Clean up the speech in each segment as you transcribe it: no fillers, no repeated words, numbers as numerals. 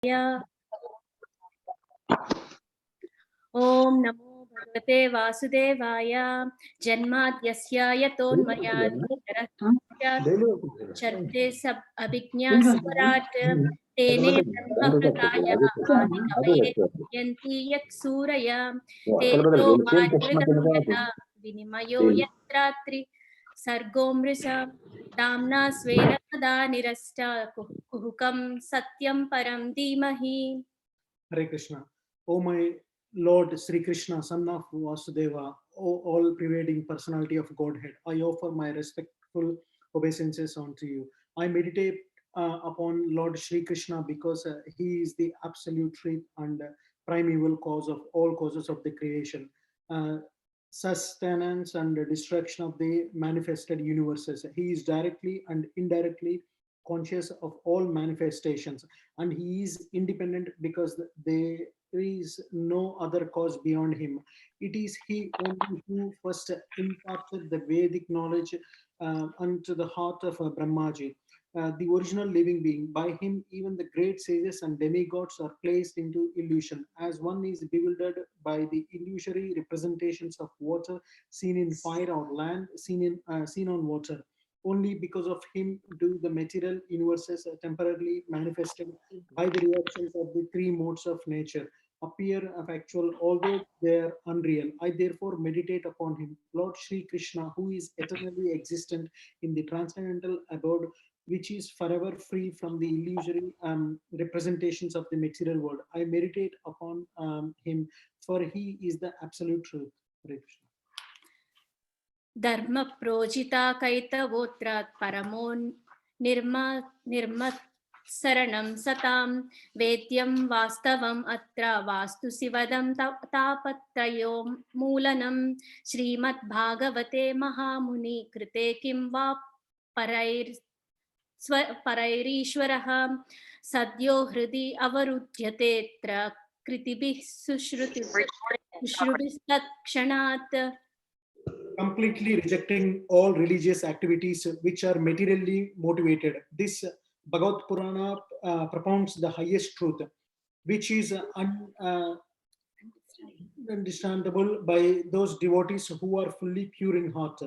Om Namo Bhagavate Vasudevaya. Janmadhyasya yatonmayadirahasya charte sab abhijna swarat tene brahma hridaya adikavaye yanti yak suraya tejo varidam yata vinimayo yatratri sargomrisa damna svena sada nirasta kuhukam satyam param dhimahi. Hare Krishna. O my Lord Sri Krishna, son of Vasudeva, O all-pervading personality of Godhead, I offer my respectful obeisances unto you. I meditate upon Lord Sri Krishna because he is the absolute truth and primeval cause of all causes of the creation, sustenance and destruction of the manifested universes. He is directly and indirectly conscious of all manifestations, and he is independent because there is no other cause beyond him. It is he only who first imparted the Vedic knowledge unto the heart of Brahmaji, the original living being. By him, even the great sages and demigods are placed into illusion, as one is bewildered by the illusory representations of water seen in fire, or land seen on water. Only because of him do the material universes temporarily manifested by the reactions of the three modes of nature appear factual, although they are unreal. I therefore meditate upon him, Lord Sri Krishna, who is eternally existent in the transcendental abode, which is forever free from the illusory representations of the material world. I meditate upon him, for he is the absolute truth. Hare Krishna. Dharma projita kaitavotrat paramo nirmat saranam satam vedyam vastavam atra vastu sivadam tapatrayo moolanam Srimad Bhagavate Mahamuni krite kim va parairishwaraha sadyo hridi avarudhyate tra kritibhi sushrubhistat kshanat. Completely rejecting all religious activities which are materially motivated. This Bhagavad Purana propounds the highest truth, which is understandable by those devotees who are fully pure in heart.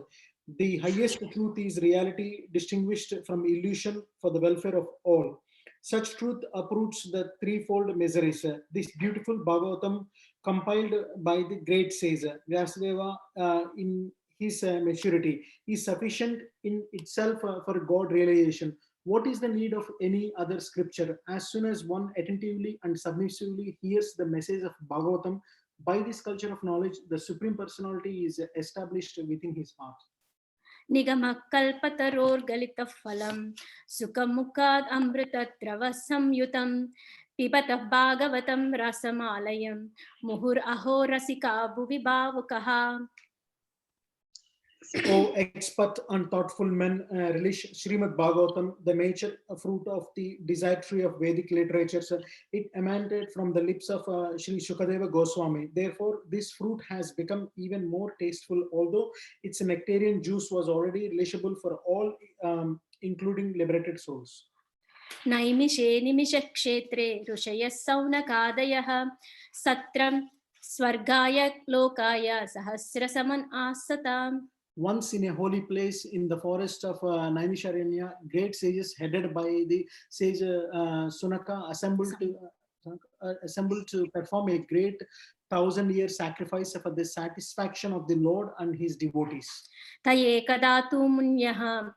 The highest truth is reality distinguished from illusion for the welfare of all. Such truth uproots the threefold miseries. This beautiful Bhagavatam, compiled by the great sage Vyasdeva in his maturity, is sufficient in itself for God realization. What is the need of any other scripture? As soon as one attentively and submissively hears the message of Bhagavatam, by this culture of knowledge, the Supreme Personality is established within his heart. Nigamakkalpatarorgalita phalam sukamukad amritadrava samyutam pibata bhagavatam rasamalayam muhur aho rasika bhuvi bhavakaha. O expert and thoughtful men, relish Srimad Bhagavatam, the major fruit of the desired tree of Vedic literature. It emanated from the lips of Sri Shukadeva Goswami. Therefore, this fruit has become even more tasteful, although its nectarian juice was already relishable for all, including liberated souls. Naimishe nimisha kshetre rushaya saunakadayah satram swargaya lokaya sahasra saman asatam. Once in a holy place in the forest of Naimisharanya, great sages headed by the sage Sunaka assembled to perform a great 1,000-year sacrifice for the satisfaction of the Lord and his devotees. Taye kadatu munyaha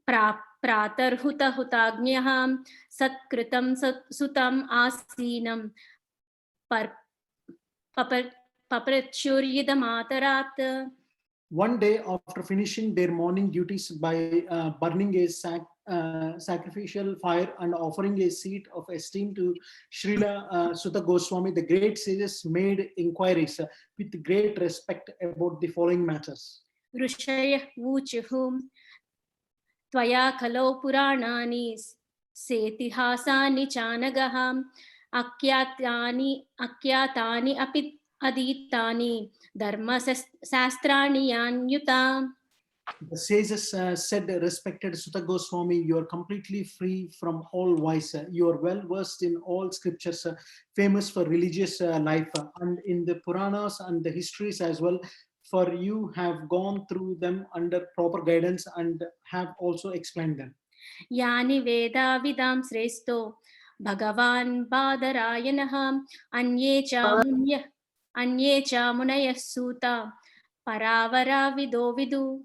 pratarhuta hutagnyaham satkritam sutam asinam paprachuryidamatarat. One day, after finishing their morning duties by burning a sacrificial fire and offering a seat of esteem to Srila Sutta Goswami, the great sages made inquiries with great respect about the following matters. Rishayah vuchuhum Tvaya kalo puranani setihasani chanagaham akyatani apit aditani dharma sastrani yanyuta. The sages said, respected Sutta Goswami, you are completely free from all vice. You are well versed in all scriptures, famous for religious life, and in the Puranas and the histories as well. For you have gone through them under proper guidance and have also explained them. यानि वेदा विदां श्रेष्ठो भगवान् बादरायणः अन्ये च मुनयः सूता परावरा विदो विदु.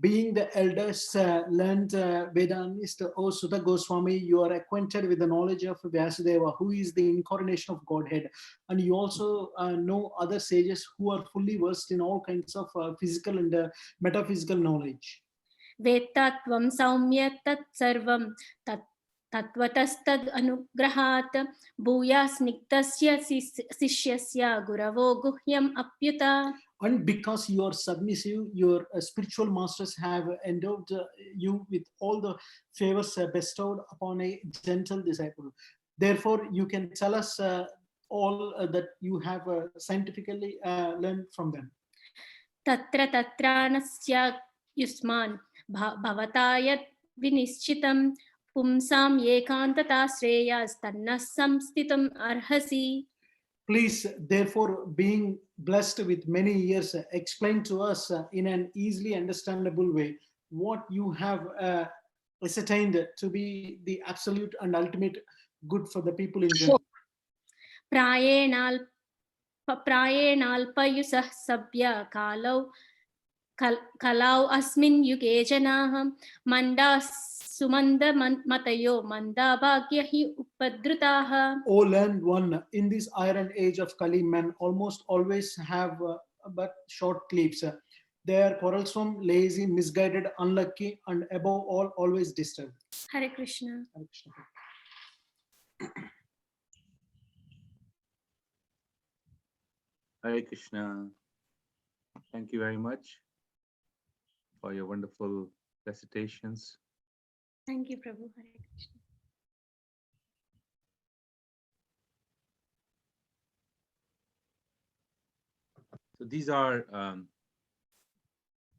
Being the eldest learned Vedanist, O Sutta Goswami, you are acquainted with the knowledge of Vyasadeva, who is the incarnation of Godhead. And you also know other sages who are fully versed in all kinds of physical and metaphysical knowledge. वेत्तत्वं सौम्य तत्सर्वं तत्त्वतस्तद् अनुग्रहात् भूयास्निग्धस्य शिष्यस्य गुरवो गुह्यम् अप्युत. And because you are submissive, your spiritual masters have endowed you with all the favors bestowed upon a gentle disciple. Therefore, you can tell us all that you have scientifically learned from them. तत्र तत्राणस्य युष्मान् भवता यत् विनिश्चितं पुंसां एकान्तता श्रेयस्तन्नः संस्थितुम् अर्हसि. Please, therefore, being blessed with many years, explain to us in an easily understandable way what you have ascertained to be the absolute and ultimate good for the people in general. प्रायेणाल्पयुषः सभ्य कलौ अस्मिन् युगे जनाः मन्दाः सुमन्दमतयो मन्दाभाग्य हि उपद्रुताः. O learned one, in this iron age of Kali, men almost always have but short clips. They are quarrelsome, lazy, misguided, unlucky, and above all, always disturbed. Hare Krishna. Hare Krishna. Hare Krishna. Thank you very much for your wonderful recitations. Thank you, Prabhu. Hare Krishna. So these are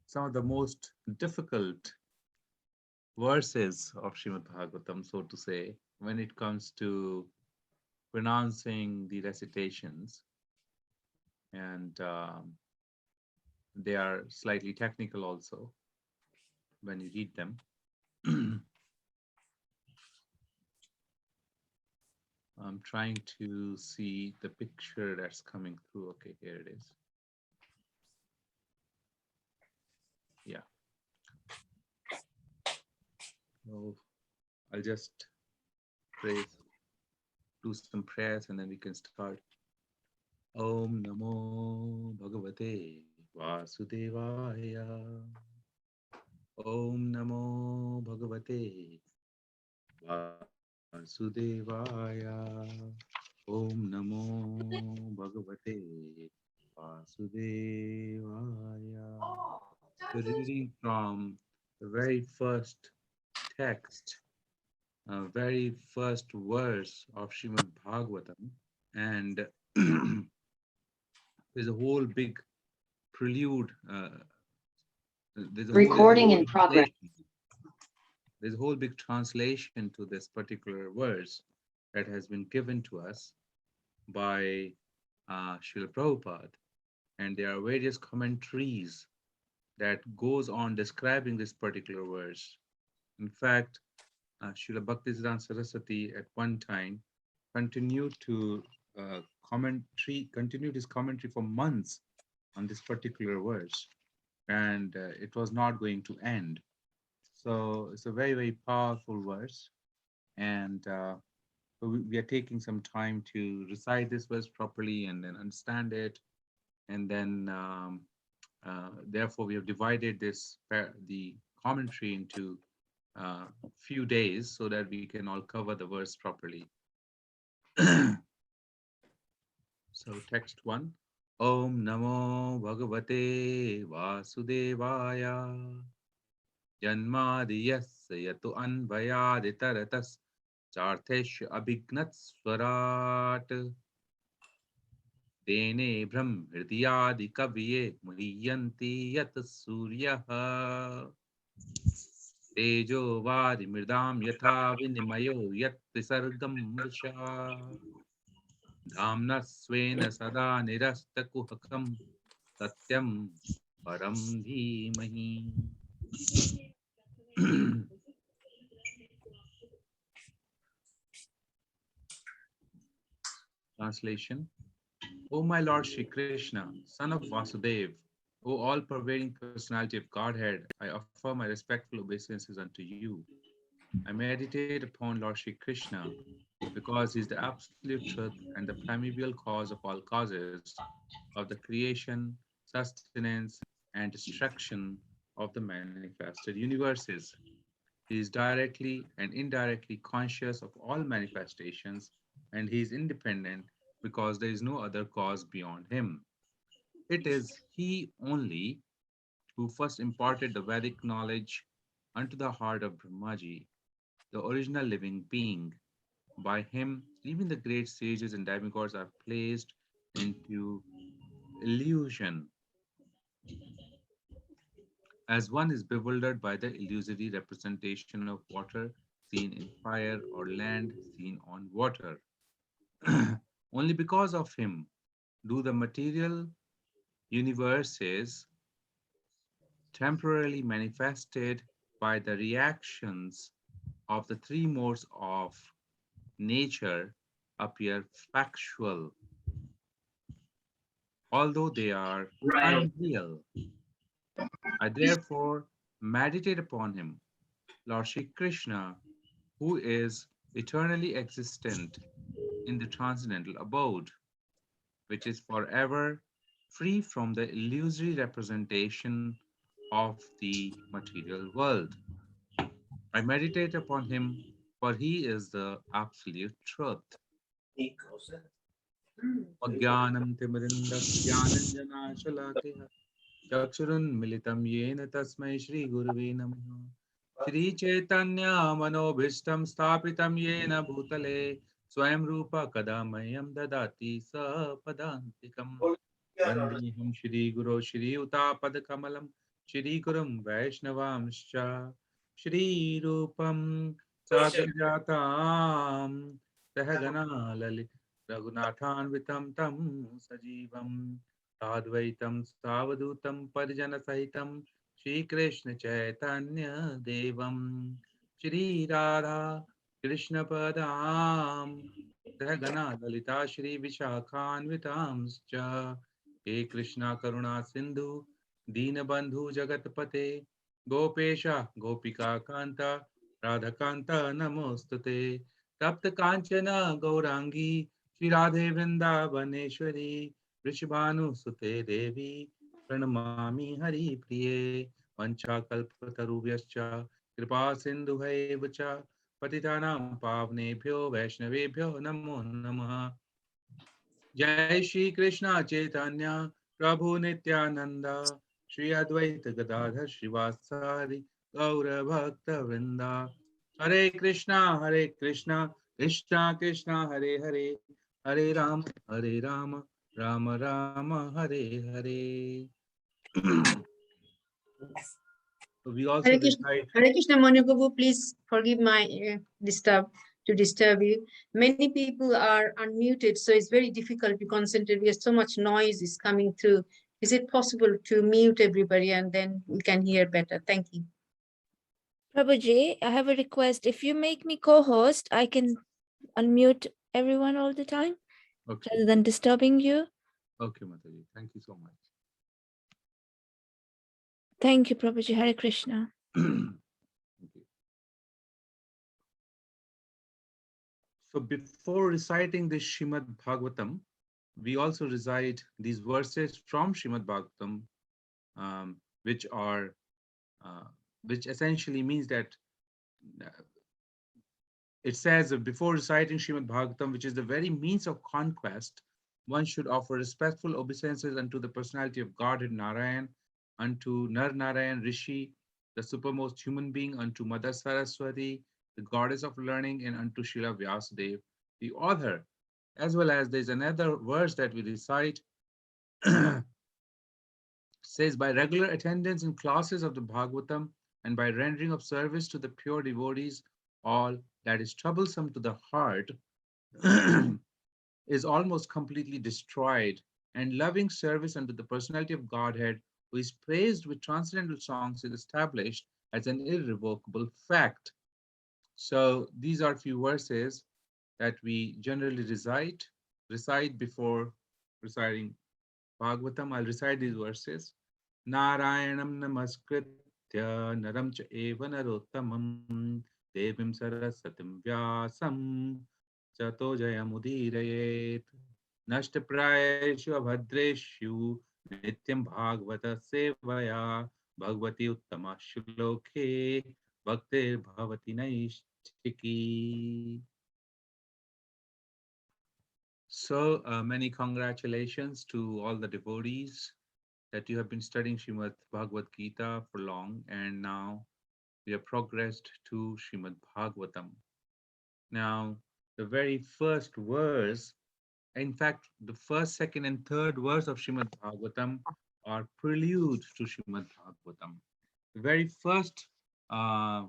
some of the most difficult verses of Srimad Bhagavatam, so to say, when it comes to pronouncing the recitations. And they are slightly technical also when you read them. I'm trying to see the picture that's coming through. Okay, here it is. Yeah. So I'll just pray, do some prayers, and then we can start. Om Namo Bhagavate Vasudevaya. Om Namo Bhagavate Vasudevaya. Om Namo Bhagavate Vasudevaya. So reading from the very first text, very first verse of Srimad Bhagavatam, and there's a whole big prelude. There's a Recording in progress. There's a whole big translation to this particular verse that has been given to us by Srila Prabhupada, and there are various commentaries that goes on describing this particular verse. In fact, Srila Bhaktisiddhanta Saraswati at one time continued to continued his commentary for months on this particular verse, and it was not going to end. So it's a very, very powerful verse, and we are taking some time to recite this verse properly and then understand it, and then therefore we have divided the commentary into few days so that we can all cover the verse properly. So text 1. Om Namo Bhagavate Vasudevaya. Janmadiyasya yatu anvayaditaratas charthesh abhignat swarat. Tene Brahm Hridiyadi Kaviye Muhyanti Yat Suryaha Tejo Vadi Mirdam Yatha Vinimayo Yat Sargam Mrisha Dhamna Svena Sada Nirastakuhakam Satyam Param Dhimahi. Translation. O my Lord Shri Krishna, son of Vasudev, O all-pervading personality of Godhead, I offer my respectful obeisances unto you. I meditate upon Lord Shri Krishna because he is the absolute truth and the primeval cause of all causes of the creation, sustenance, and destruction of the manifested universes. He is directly and indirectly conscious of all manifestations, and he is independent because there is no other cause beyond him. It is he only who first imparted the Vedic knowledge unto the heart of Brahmaji, the original living being. By him, even the great sages and demigods are placed into illusion, as one is bewildered by the illusory representation of water seen in fire or land seen on water. Only because of him do the material universes temporarily manifested by the reactions of the three modes of nature appear factual, although they are unreal. I therefore meditate upon him, Lord Shri Krishna, who is eternally existent in the transcendental abode, which is forever free from the illusory representation of the material world. I meditate upon him, for he is the absolute truth. Ajnanam Timirindasya Jnananjana चक्षुरुन्मिलितं येन तस्मै श्रीगुरवे नमः श्रीचैतन्यमनोभीष्टं स्थापितं येन भूतले स्वयं रूप कदा मह्यं ददाति सपदान्तिकं वन्देऽहं श्रीगुरो श्रीयुतापदकमलं श्रीगुरुं वैष्णवांश्च श्रीरूपं साग्रजातां सहगना ललित रघुनाथान्वितं तं सजीवम् साद्वैतं सावधूतं परिजनसहितं श्रीकृष्ण चैतन्य देवं श्रीराधा कृष्णपदां सहगना ललिता श्रीविशाखान्वितांश्च हे कृष्णा करुणा सिन्धु दीनबन्धु जगत्पते गोपेश गोपिका कान्ता राधाकान्ता नमोऽस्तुते तप्त काञ्चन गौराङ्गी श्रीराधे वृन्दावनेश्वरी वृषभानुसुते देवी प्रणमामि हरिप्रिये वञ्चाकल्पतरुभ्यश्च कृपा सिन्धुभैव च पतितानां पावनेभ्यो वैष्णवेभ्यो नमो नमः जय श्री कृष्ण चैतन्य प्रभु नित्यानंद श्री अद्वैत गदाधर श्रीवासादि गौर भक्त वृंदा हरे Krishna Krishna Krishna Hare Hare Hare Ram Ram Ram Hare Hare. So we also decide. Hare Krishna, Manu Prabhu, please forgive my to disturb you. Many people are unmuted, so it's very difficult to concentrate because so much noise is coming through. Is it possible to mute everybody and then we can hear better? Thank you. Prabhuji, I have a request. If you make me co-host, I can unmute everyone all the time Okay. rather than disturbing you. Okay, Mataji. Thank you so much. Thank you, Prabhuji. Hare Krishna. Okay. So before reciting this Srimad Bhagavatam, we also recite these verses from Srimad Bhagavatam, which are, which essentially means that it says that before reciting Srimad Bhagavatam, which is the very means of conquest, one should offer respectful obeisances unto the personality of Godhead Narayan, unto Nar Narayan Rishi, the supermost human being, unto Mother Saraswati, the goddess of learning, and unto Srila Vyasadeva, the author, as well as there's another verse that we recite, says, by regular attendance in classes of the Bhagavatam and by rendering of service to the pure devotees, all that is troublesome to the heart is almost completely destroyed, and loving service unto the personality of Godhead, who is praised with transcendental songs, is established as an irrevocable fact. So these are few verses that we generally recite before reciting Bhagavatam. I'll recite these verses. Narayanam namaskritya naram cha eva narottamam devim sarasatim vyasam chato jayamudirayet nashtaprayeshu abhadreshu nityam bhagavata sevaya bhagavati uttama shloke bhaktir bhavati naishtiki. So many congratulations to all the devotees that you have been studying Srimad Bhagavad Gita for long, and now we have progressed to Srimad Bhagavatam. Now, the very first verse, in fact, the first, second, and third verse of Srimad Bhagavatam are prelude to Srimad Bhagavatam. The very first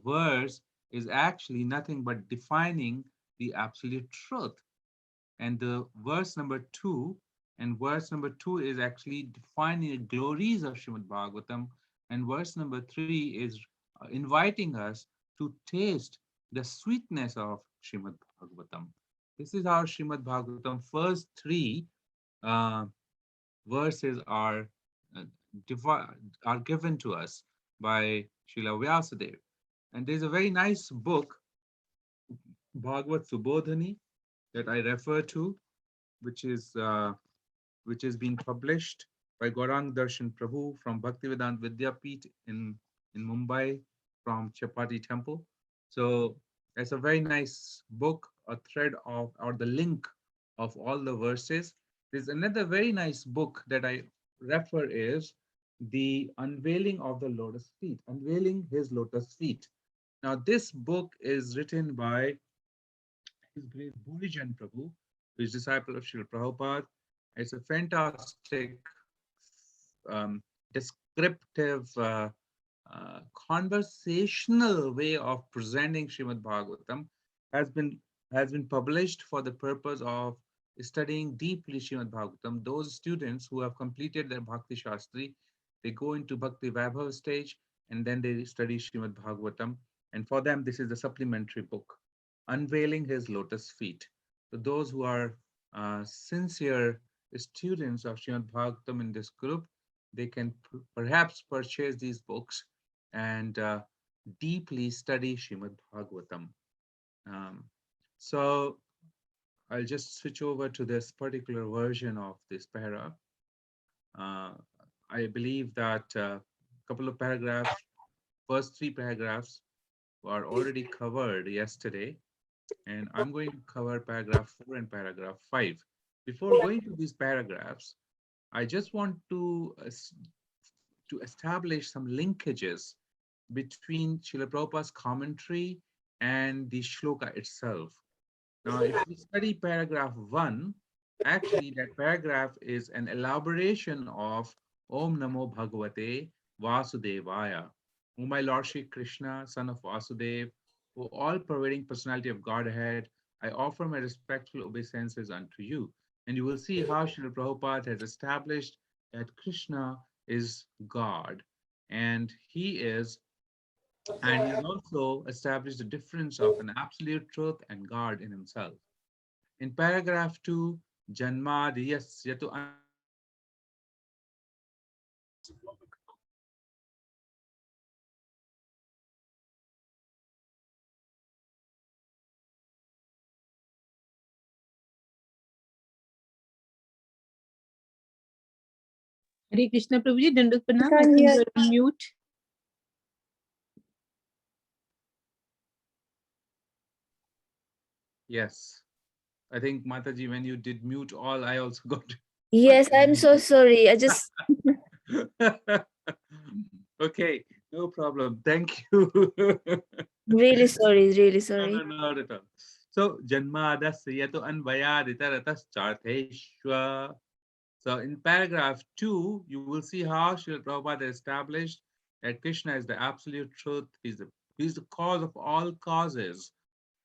verse is actually nothing but defining the absolute truth. And the verse number 2 is actually defining the glories of Srimad Bhagavatam, and verse number 3 is inviting us to taste the sweetness of Srimad Bhagavatam. This is how Srimad Bhagavatam first 3 verses are given to us by Srila Vyasadeva. And there's a very nice book, Bhagavad Subodhani, that I refer to, which is being published by Gaurang Darshan Prabhu from Bhaktivedanta Vidyapith in Mumbai, from Chapati Temple. So it's a very nice book, a thread of, or the link of all the verses. There's another very nice book that I refer is The Unveiling of the Lotus Feet, Unveiling His Lotus Feet. Now this book is written by His Grace Bhurijan Prabhu, who is disciple of Srila Prabhupada. It's a fantastic, descriptive, conversational way of presenting Srimad Bhagavatam. Has been published for the purpose of studying deeply Srimad Bhagavatam. Those students who have completed their Bhakti Shastri, they go into Bhakti Vaibhav stage and then they study Srimad Bhagavatam. And for them, this is a supplementary book, Unveiling His Lotus Feet. So those who are sincere students of Srimad Bhagavatam in this group, they can perhaps purchase these books and deeply study Srimad Bhagavatam. So I'll just switch over to this particular version of this para. I believe that a couple of paragraphs, first 3 paragraphs were already covered yesterday, and I'm going to cover paragraph 4 and paragraph 5. Before going to these paragraphs, I just want to establish some linkages between Srila Prabhupada's commentary and the shloka itself. Now, if we study paragraph 1, actually that paragraph is an elaboration of Om Namo Bhagavate Vasudevaya. O my Lord Shri Krishna, son of Vasudeva, O all-pervading personality of Godhead, I offer my respectful obeisances unto you. And you will see how Srila Prabhupada has established that Krishna is God, and he's also established the difference of an absolute truth and God in himself. In paragraph 2, Janmadiyasya tu Hare Krishna Prabhuji, Dandak Pranam. I Can't think hear. you're on mute. Yes, I think Mataji, when you did mute all, I also got. Yes, I'm so sorry. I just Okay, no problem. Thank you. really sorry, really No, sorry. not at all. So Janmadasya to Anvayaditarataschatheshwa. So in paragraph 2, you will see how Srila Prabhupada established that Krishna is the absolute truth. He's the cause of all causes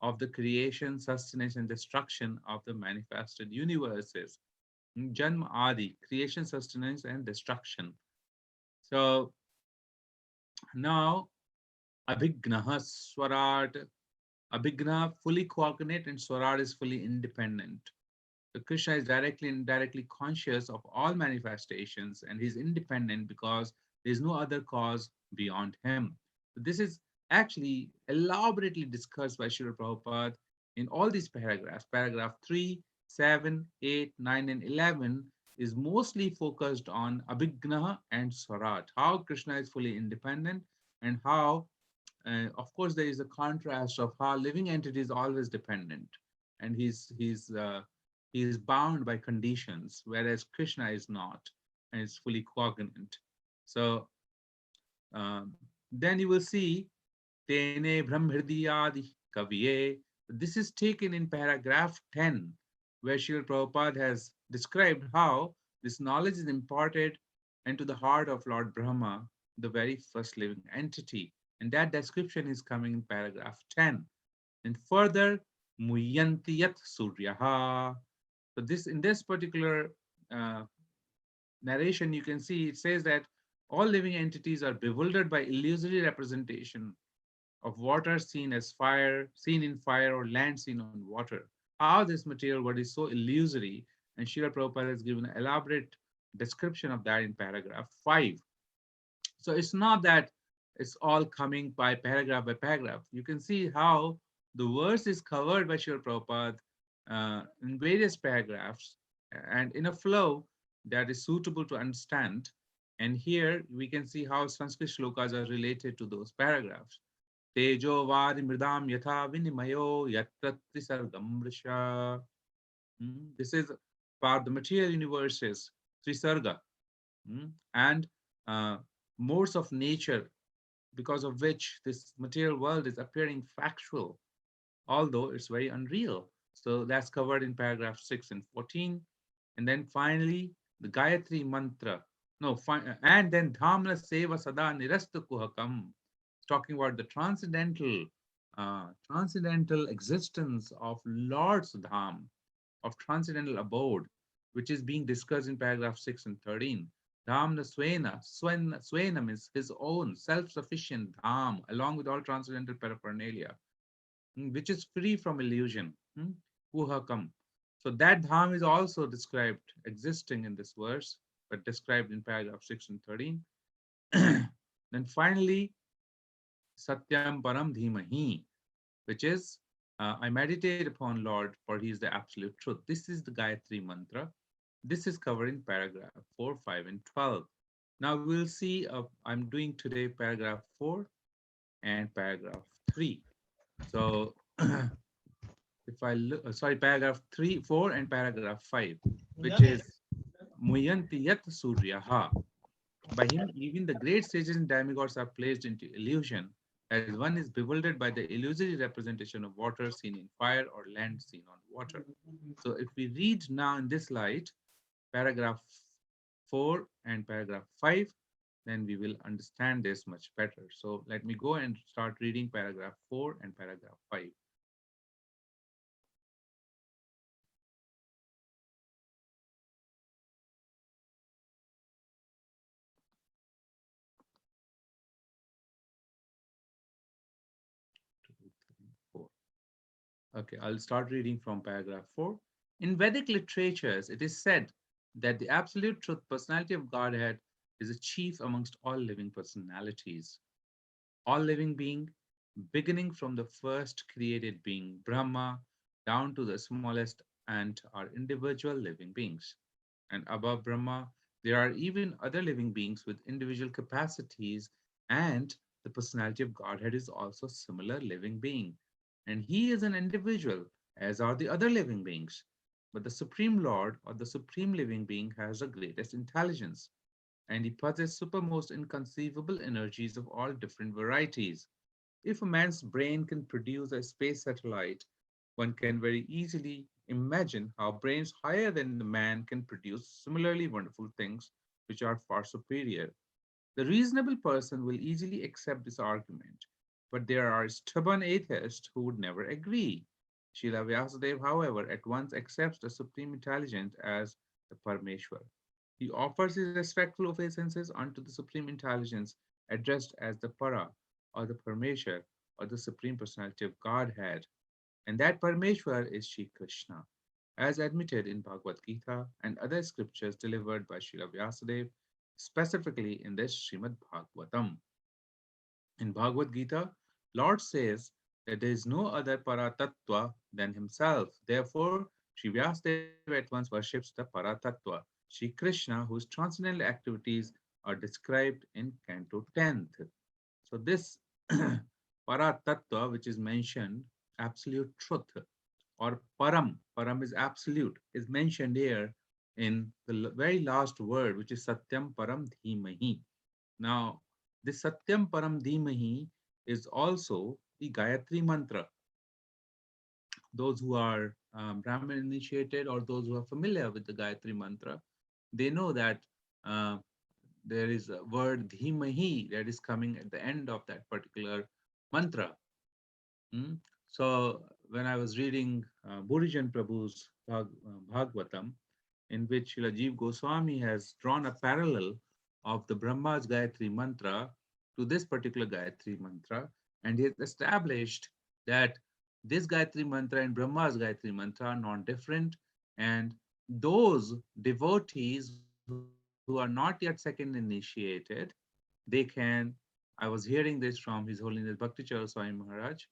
of the creation, sustenance, and destruction of the manifested universes. Janma Adi, creation, sustenance, and destruction. So now Abhignaha Swarat. Abhigna fully cognate and Swarat is fully independent. So Krishna is directly and indirectly conscious of all manifestations and he's independent because there's no other cause beyond him. So this is actually elaborately discussed by Srila Prabhupada in all these paragraphs. Paragraph 3, 7, 8, 9, and 11 is mostly focused on Abhigna and Swarat, how Krishna is fully independent and how, of course, there is a contrast of how living entity is always dependent and he's bound by conditions, whereas Krishna is not and is fully cognate. So then you will see Tene Brahmhridiyadi Kaviye. This is taken in paragraph 10, where Srila Prabhupada has described how this knowledge is imparted into the heart of Lord Brahma, the very first living entity. And that description is coming in paragraph 10. And further, Muyantiyat Suryaha. So this in this particular uh, narration, you can see it says that all living entities are bewildered by illusory representation of water seen as fire, seen in fire, or land seen on water. How this material world is so illusory, and Srila Prabhupada has given an elaborate description of that in paragraph 5. So it's not that it's all coming by paragraph. You can see how the verse is covered by Srila Prabhupada in various paragraphs and in a flow that is suitable to understand. And here we can see how Sanskrit shlokas are related to those paragraphs. Tejo vari mridam yatha vinimayo yatra trisargam vrisha. This is for the material universes, trisarga, and uh, modes of nature because of which this material world is appearing factual, although it's very unreal. So that's covered in paragraph 6 and 14. And then finally, the Gayatri Mantra. No, and then Dhamna Seva Sada Nirasta Kuhakam, talking about the transcendental existence of Lord's Dham, of transcendental abode, which is being discussed in paragraph 6 and 13. Dhamna Swena means his own self-sufficient Dham, along with all transcendental paraphernalia, which is free from illusion. Kuhakam. So that Dham is also described, existing in this verse, but described in paragraph 6 and 13. Then finally, Satyam Param Dhimahi, which is I meditate upon Lord, for he is the absolute truth. This is the Gayatri Mantra. This is covered in paragraph 4, 5, and 12. Now we'll see, I'm doing today paragraph 4 and paragraph 3. So if I look, sorry, paragraph 3, 4, and paragraph 5, which is Muyanti Yat Suryaha. By him, even the great sages and demigods are placed into illusion, as one is bewildered by the illusory representation of water seen in fire or land seen on water. So if we read now in this light, paragraph 4 and paragraph 5, then we will understand this much better. So let me go and start reading paragraph 4 and paragraph 5. Okay, I'll start reading from paragraph 4. In Vedic literatures, it is said that the absolute truth personality of Godhead is a chief amongst all living personalities. All living being, beginning from the first created being, Brahma, down to the smallest ant, are individual living beings. And above Brahma, there are even other living beings with individual capacities, and the personality of Godhead is also a similar living being. And he is an individual, as are the other living beings. But the Supreme Lord or the Supreme Living Being has the greatest intelligence, and he possesses supermost inconceivable energies of all different varieties. If a man's brain can produce a space satellite One can very easily imagine how brains higher than the man can produce similarly wonderful things which are far superior. The reasonable person will easily accept this argument, but there are stubborn atheists who would never agree. Srila Vyasadeva, however, at once accepts the Supreme Intelligence as the Parameshwar. He offers his respectful obeisances unto the Supreme Intelligence addressed as the Para, or the Parameshwar, or the Supreme Personality of Godhead. And that Parameshwar is Shri Krishna, as admitted in Bhagavad Gita and other scriptures delivered by Srila Vyasadeva, specifically in this Srimad Bhagavatam. In Bhagavad Gita, Lord says that there is no other Paratattva than himself. Therefore, Sri Vyasadeva at once worships the Paratattva, Sri Krishna, whose transcendental activities are described in Canto 10th. So this Paratattva, which is mentioned, absolute truth, or Param is absolute, is mentioned here in the very last word, which is Satyam Param Dhimahi. Now, this Satyam Param Dhimahi is also the Gayatri Mantra. Those who are Brahmin initiated or those who are familiar with the Gayatri Mantra, they know that uh, there is a word Dhimahi that is coming at the end of that particular mantra. Mm. So when I was reading Burijan Prabhu's Bhagavatam, in which Rajiv Goswami has drawn a parallel of the Brahma's Gayatri Mantra to this particular Gayatri Mantra, and he has established that this Gayatri Mantra and Brahma's Gayatri Mantra are non-different, and those devotees who are not yet second initiated, they can, I was hearing this from His Holiness Bhakti Chara Swami Maharaj,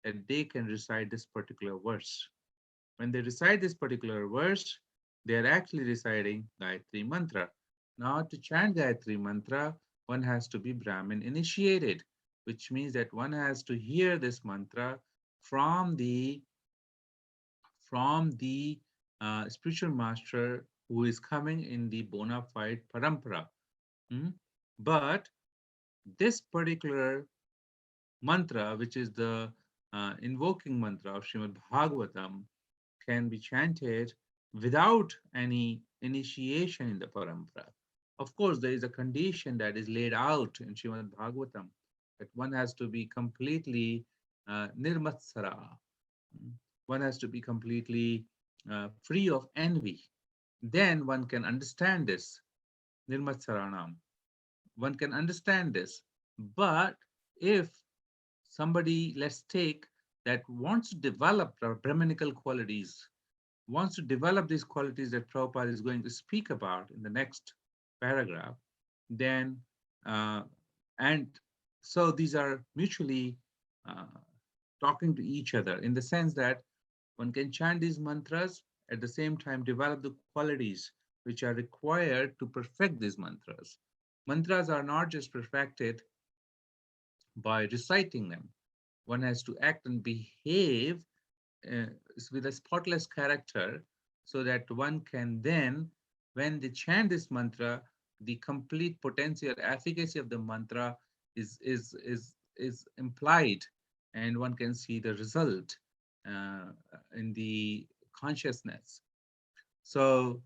that they can recite this particular verse. When they recite this particular verse, they are actually reciting Gayatri Mantra. Now, to chant Gayatri Mantra, one has to be Brahmin initiated, which means that one has to hear this mantra from the from the spiritual master who is coming in the bona fide parampara. Hmm? But this particular mantra, which is the invoking mantra of Srimad Bhagavatam, can be chanted without any initiation in the parampara. Of course, there is a condition that is laid out in Srimad Bhagavatam that one has to be completely nirmatsara. One has to be completely free of envy. Then one can understand this, nirmatsaranam. One can understand this. But if somebody, let's take, that wants to develop Brahminical qualities, wants to develop these qualities that Prabhupada is going to speak about in the next paragraph, then, and so these are mutually uh, talking to each other in the sense that one can chant these mantras, at the same time develop the qualities which are required to perfect these mantras. Mantras are not just perfected by reciting them. One has to act and behave uh, with a spotless character so that one can then, when they chant this mantra, the complete potential efficacy of the mantra is implied, and one can see the result uh, in the consciousness. So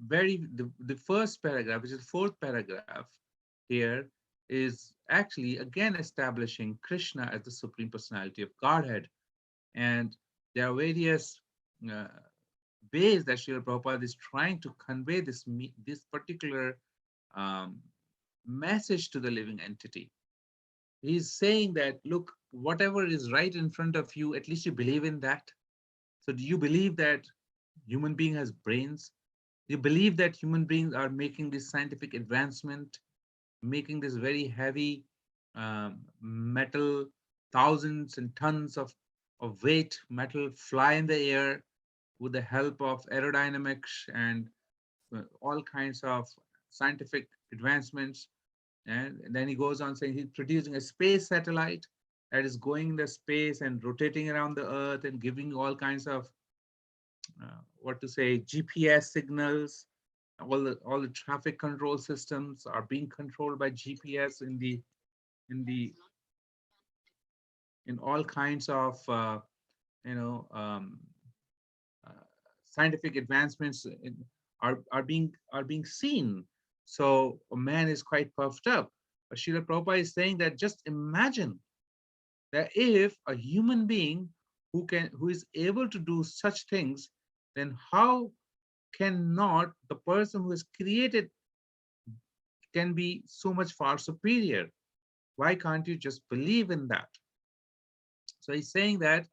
the first paragraph, which is the fourth paragraph here, is actually again establishing Krishna as the Supreme Personality of Godhead. And there are various uh, ways that Srila Prabhupada is trying to convey this particular um, message to the living entity. He's saying that, look, whatever is right in front of you, at least you believe in that. So do you believe that human being has brains? Do you believe that human beings are making this scientific advancement, making this very heavy metal, thousands and tons of weight metal fly in the air with the help of aerodynamics and all kinds of scientific advancements? And then he goes on saying he's producing a space satellite that is going in the space and rotating around the earth and giving all kinds of what to say, GPS signals. All the traffic control systems are being controlled by GPS in the in all kinds of you know, uh, scientific advancements are being seen. So a man is quite puffed up. But Srila Prabhupada is saying that just imagine that if a human being who is able to do such things, then how cannot the person who is created can be so much far superior? Why can't you just believe in that? So he's saying that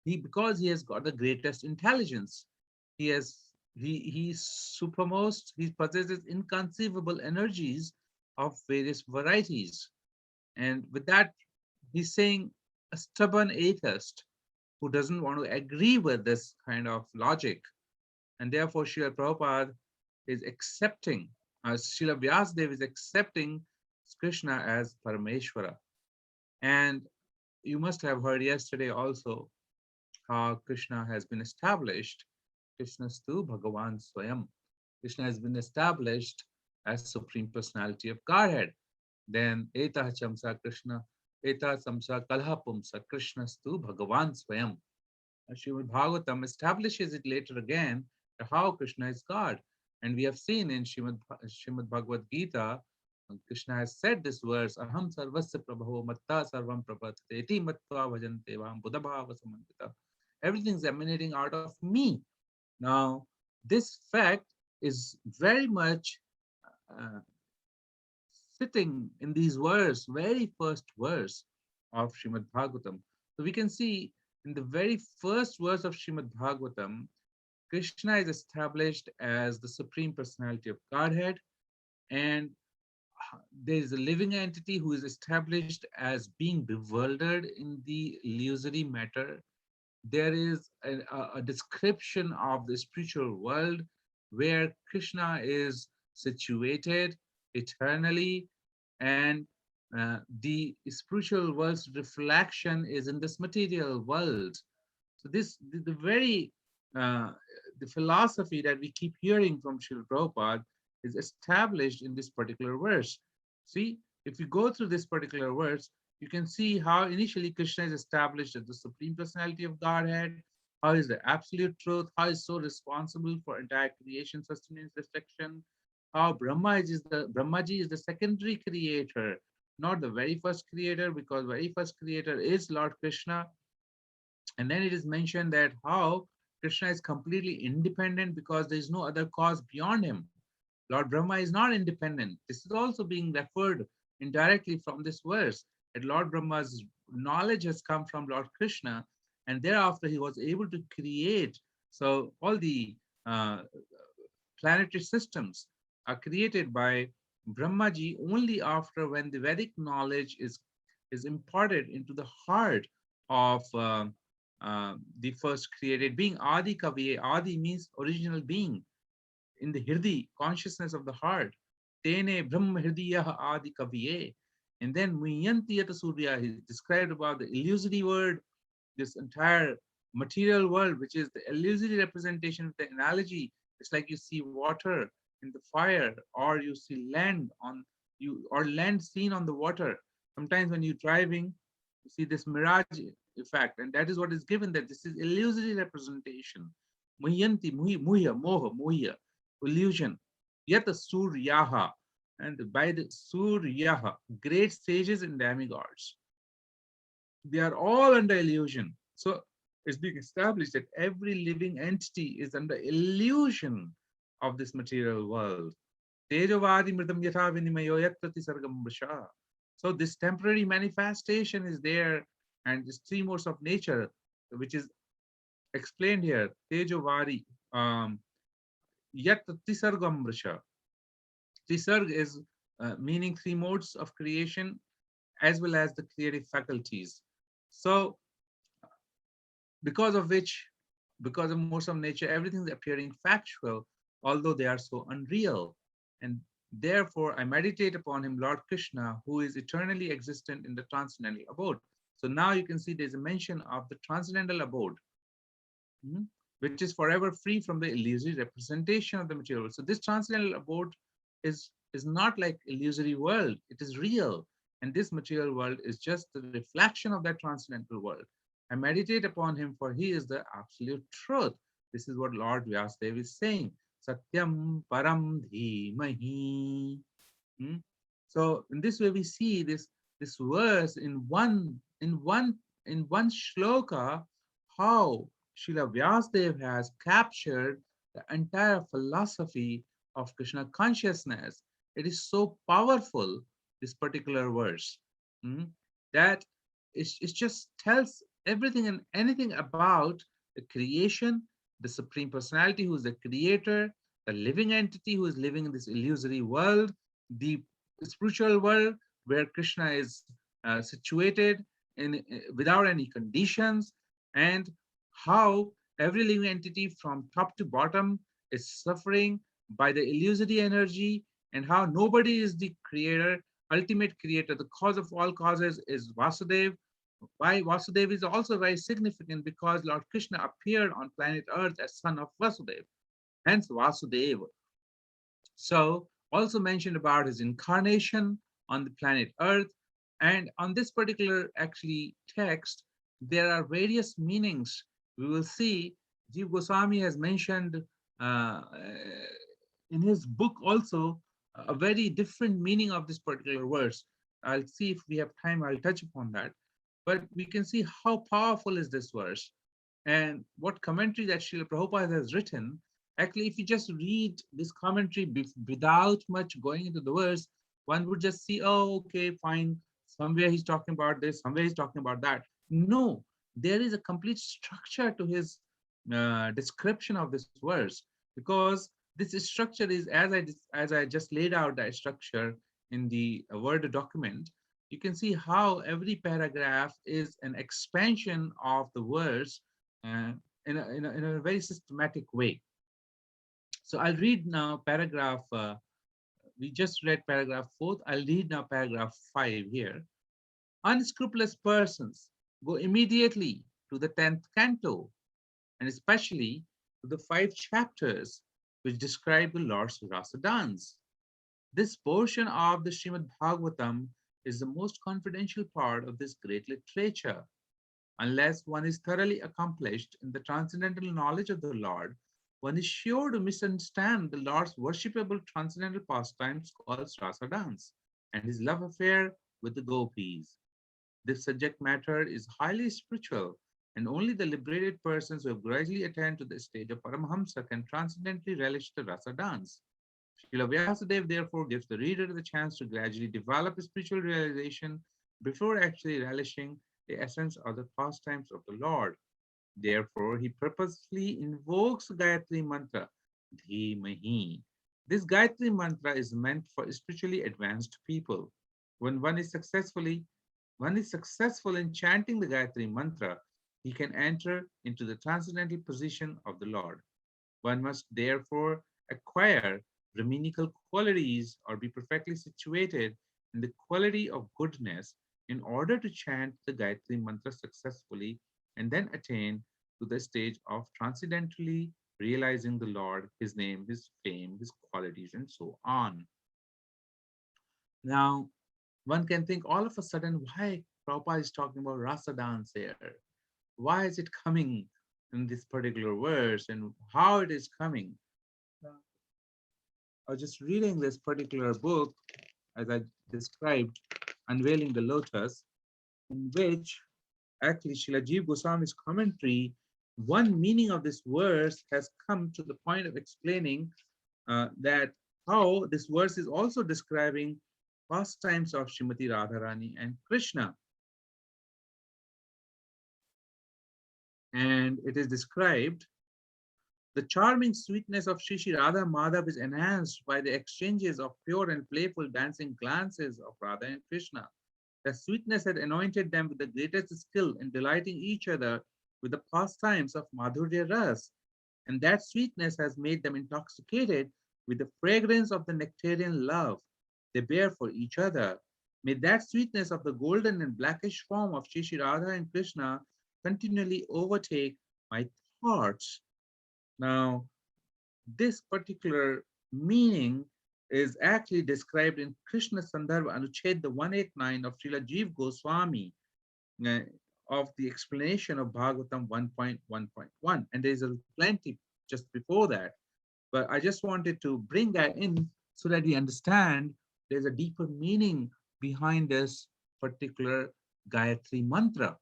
because he has got the greatest intelligence, he has he's supermost, he possesses inconceivable energies of various varieties. And with that, he's saying a stubborn atheist who doesn't want to agree with this kind of logic. And therefore, Srila Prabhupada is accepting, Srila Vyasadeva is accepting Krishna as Parameshwara. And you must have heard yesterday also how Krishna has been established. Krishnastu Bhagavan Swayam. Krishna has been established as Supreme Personality of Godhead. Then Etah Chamsa Krishna, Etah Samsa Kalhapumsa Krishnastu Bhagavan Swayam. Srimad Bhagavatam establishes it later again how Krishna is God. And we have seen in Srimad Bhagavad Gita, Krishna has said this verse, Aham sarvasya prabhavo matta sarvam prapatte iti mattva bhajante vam buddhabhava samantita. Everything's emanating out of me. Now, this fact is very much uh, sitting in these verse, very first verse of Srimad Bhagavatam. So we can see in the very first verse of Srimad Bhagavatam, Krishna is established as the Supreme Personality of Godhead, and there is a living entity who is established as being bewildered in the illusory matter. There is a description of the spiritual world where Krishna is situated eternally, and the spiritual world's reflection is in this material world. So this the very uh, the philosophy that we keep hearing from Srila Prabhupada is established in this particular verse. See, if you go through this particular verse, you can see how initially Krishna is established as the Supreme Personality of Godhead, how is the absolute truth, how is so responsible for entire creation, sustenance, destruction, how Brahmaji is the secondary creator, not the very first creator, because very first creator is Lord Krishna. And then it is mentioned that how Krishna is completely independent because there is no other cause beyond him. Lord Brahma is not independent. This is also being referred indirectly from this verse, that Lord Brahma's knowledge has come from Lord Krishna, and thereafter he was able to create. So all the uh, planetary systems are created by Brahmaji only after when the Vedic knowledge is imparted into the heart of the first created being. Adi Kaviye. Adi means original being in the Hirdi, consciousness of the heart. Tene Brahma Hirdiya Adi Kaviye. And then Muyantiyata Surya is described about the illusory world, this entire material world, which is the illusory representation of the analogy. It's like you see water in the fire, or you see land on you, or land seen on the water. Sometimes when you're driving, you see this mirage effect, and that is what is given, that this is illusory representation. Muhyanti, muhya, moha, muhya, illusion. Yet the suryaha, and by the suryaha, great sages and demigods, they are all under illusion. So it's being established that every living entity is under illusion of this material world. Tejavadi mridam yatha vinimayo yatrati sargam vrisha. So this temporary manifestation is there, and this three modes of nature, which is explained here. Tejavadi yatrati sargam vrisha. Tisarg is meaning three modes of creation as well as the creative faculties. So because of which, because of modes of nature, everything is appearing factual, although they are so unreal. And therefore, I meditate upon him, Lord Krishna, who is eternally existent in the transcendental abode. So now you can see there's a mention of the transcendental abode, which is forever free from the illusory representation of the material world. So this transcendental abode is not like illusory world, it is real. And this material world is just the reflection of that transcendental world. I meditate upon him, for he is the absolute truth. This is what Lord Vyasadeva is saying. Satyam param dhimahi. Hmm? So in this way we see this verse in one shloka, how Srila Vyasadeva has captured the entire philosophy of Krishna consciousness. It is so powerful, this particular verse, hmm, that it just tells everything and anything about the creation, the Supreme Personality who is the creator, the living entity who is living in this illusory world, the spiritual world where Krishna is situated without any conditions, and how every living entity from top to bottom is suffering by the illusory energy, and how nobody is the creator, ultimate creator. The cause of all causes is Vasudeva. Why Vasudeva is also very significant, because Lord Krishna appeared on planet Earth as son of Vasudeva, hence Vasudeva. So also mentioned about his incarnation on the planet Earth. And on this particular actually text, there are various meanings. We will see Jiva Goswami has mentioned uh, in his book also a very different meaning of this particular verse. I'll see if we have time, I'll touch upon that. But we can see how powerful is this verse and what commentary that Srila Prabhupada has written. Actually, if you just read this commentary without much going into the verse, one would just see, oh, okay, fine. Somewhere he's talking about this, somewhere he's talking about that. No, there is a complete structure to his description of this verse, because this structure is, as I just laid out that structure in the Word document. You can see how every paragraph is an expansion of the verse uh, in a very systematic way. So I'll read now paragraph, we just read paragraph 4th. I'll read now paragraph 5 here. Unscrupulous persons go immediately to the 10th canto, and especially to the 5 chapters which describe the Lord's Rasa dance. This portion of the Srimad Bhagavatam is the most confidential part of this great literature. Unless one is thoroughly accomplished in the transcendental knowledge of the Lord, one is sure to misunderstand the Lord's worshipable transcendental pastimes called Rasa dance and his love affair with the gopis. This subject matter is highly spiritual, and only the liberated persons who have gradually attained to the stage of Paramhamsa can transcendently relish the Rasa dance. Srila Vyasadeva therefore gives the reader the chance to gradually develop a spiritual realization before actually relishing the essence of the pastimes of the Lord. Therefore, he purposefully invokes Gayatri Mantra, Dhimahi. This Gayatri Mantra is meant for spiritually advanced people. When one is successful in chanting the Gayatri Mantra, he can enter into the transcendental position of the Lord. One must therefore acquire Brahminical qualities or be perfectly situated in the quality of goodness in order to chant the Gayatri Mantra successfully and then attain to the stage of transcendentally realizing the Lord, his name, his fame, his qualities, and so on. Now, one can think all of a sudden, why Prabhupada is talking about rasa dance here? Why is it coming in this particular verse and how it is coming? I was just reading this particular book, as I described, Unveiling the Lotus, in which actually Srila Jiva Goswami's commentary, one meaning of this verse has come to the point of explaining that how this verse is also describing pastimes of Srimati Radharani and Krishna. And it is described, the charming sweetness of Shri Shri Radha Madhav is enhanced by the exchanges of pure and playful dancing glances of Radha and Krishna. The sweetness had anointed them with the greatest skill in delighting each other with the pastimes of Madhurya Ras, and that sweetness has made them intoxicated with the fragrance of the nectarian love they bear for each other. May that sweetness of the golden and blackish form of Shri Shri Radha and Krishna continually overtake my thoughts. Now, this particular meaning is actually described in Krishna Sandarbha Anuched 189 of Srila Jiva Goswami of the explanation of Bhagavatam 1.1.1. And there's a plenty just before that. But I just wanted to bring that in so that we understand there's a deeper meaning behind this particular Gayatri Mantra.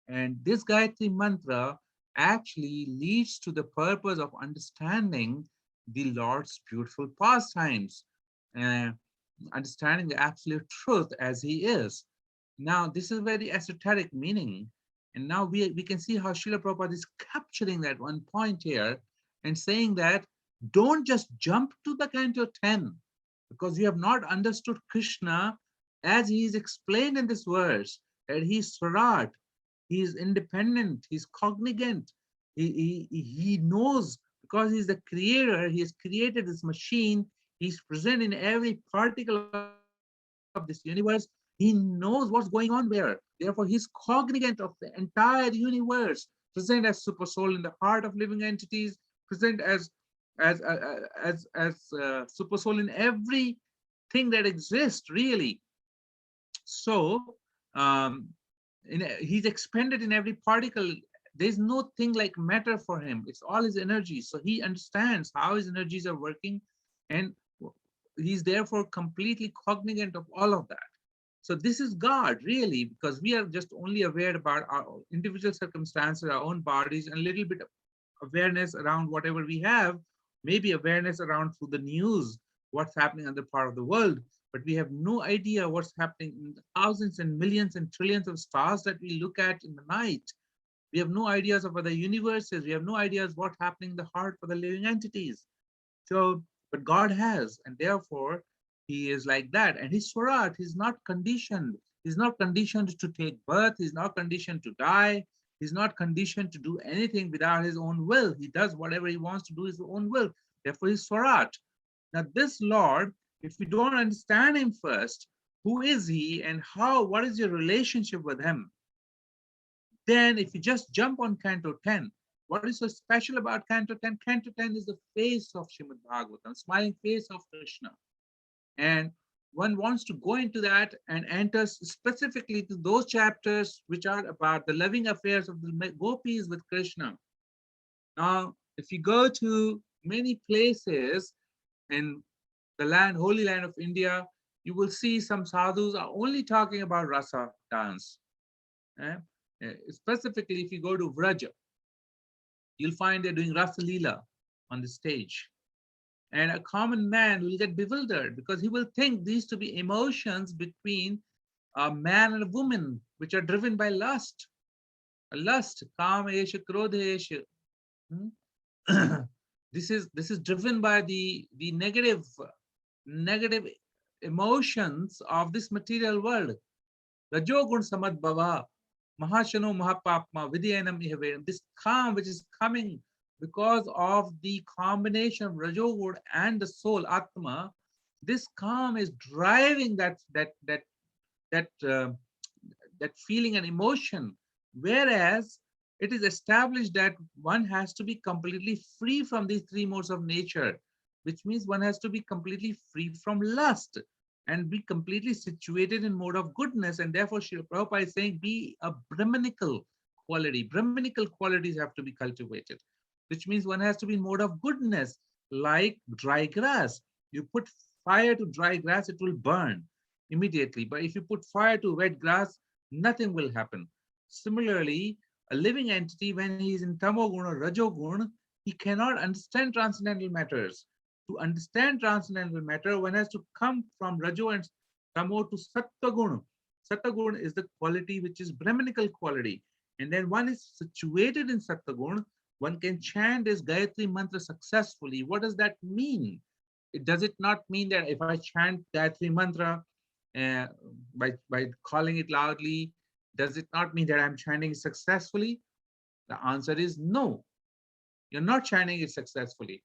And this Gayatri Mantra actually leads to the purpose of understanding the Lord's beautiful pastimes, uh, understanding the absolute truth as He is. Now, this is very esoteric meaning. And now we can see how Srila Prabhupada is capturing that one point here and saying that don't just jump to the Canto 10 because you have not understood Krishna as He is explained in this verse, that He is Swarat, He is independent, He is cognizant, he knows because He is the creator, He has created this machine, He is present in every particle of this universe. He knows what's going on where. Therefore, He's cognizant of the entire universe, present as super soul in the heart of living entities, present as super soul in everything that exists, really. So He's expanded in every particle. There's no thing like matter for Him. It's all His energy. So He understands how His energies are working, and He's therefore completely cognizant of all of that. So this is God, really, because we are just only aware about our individual circumstances, our own bodies, and a little bit of awareness around whatever we have, maybe awareness around through the news, what's happening in other part of the world, but we have no idea what's happening in the thousands and millions and trillions of stars that we look at in the night. We have no ideas of other universes. We have no ideas what's happening in the heart for the living entities. So, but God has, and therefore He is like that. And He's Swarat. He's not conditioned. He's not conditioned to take birth. He's not conditioned to die. He's not conditioned to do anything without His own will. He does whatever He wants to do His own will. Therefore, He's Swarat. Now, this Lord, if we don't understand Him first, who is He and what is your relationship with Him? Then if you just jump on Canto 10, what is so special about Canto 10? Canto 10 is the face of Srimad Bhagavatam, smiling face of Krishna. And one wants to go into that and enter specifically to those chapters which are about the loving affairs of the gopis with Krishna. Now, if you go to many places in the land, holy land of India, you will see some sadhus are only talking about rasa dance. Specifically, if you go to Vraja, you'll find they're doing Rasa Leela on the stage. And a common man will get bewildered because he will think these to be emotions between a man and a woman, which are driven by lust. Lust, kama esha, krodha esha. This is driven by the negative emotions of this material world. Rajogun samad bhava, mahashano mahapapma, vidyanam ihavedam. This calm which is coming because of the combination of Rajogun and the soul, Atma, this calm is driving that feeling and emotion. Whereas it is established that one has to be completely free from these three modes of nature, which means one has to be completely free from lust and be completely situated in mode of goodness. And therefore, Srila Prabhupada is saying, be a Brahmanical quality. Brahmanical qualities have to be cultivated, which means one has to be in mode of goodness, like dry grass. You put fire to dry grass, it will burn immediately. But if you put fire to wet grass, nothing will happen. Similarly, a living entity, when he is in Tamogun or Rajogun, he cannot understand transcendental matters. To understand transcendental matter, one has to come from Rajo and Tamo to Sattvagun. Sattvagun is the quality which is Brahmanical quality. And then one is situated in Sattvagun, one can chant this Gayatri Mantra successfully. What does that mean? Does it not mean that if I chant Gayatri Mantra by calling it loudly, does it not mean that I'm chanting it successfully? The answer is no. You're not chanting it successfully.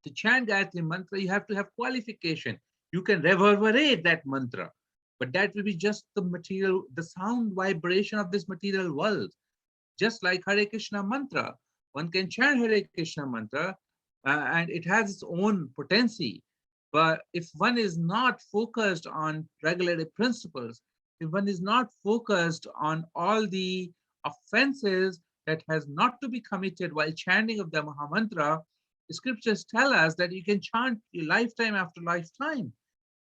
To chant Gayatri Mantra, you have to have qualification. You can reverberate that mantra, but that will be just the material, the sound vibration of this material world. Just like Hare Krishna Mantra, one can chant Hare Krishna Mantra and it has its own potency. But if one is not focused on regulative principles, if one is not focused on all the offenses that has not to be committed while chanting of the Mahamantra, the scriptures tell us that you can chant lifetime after lifetime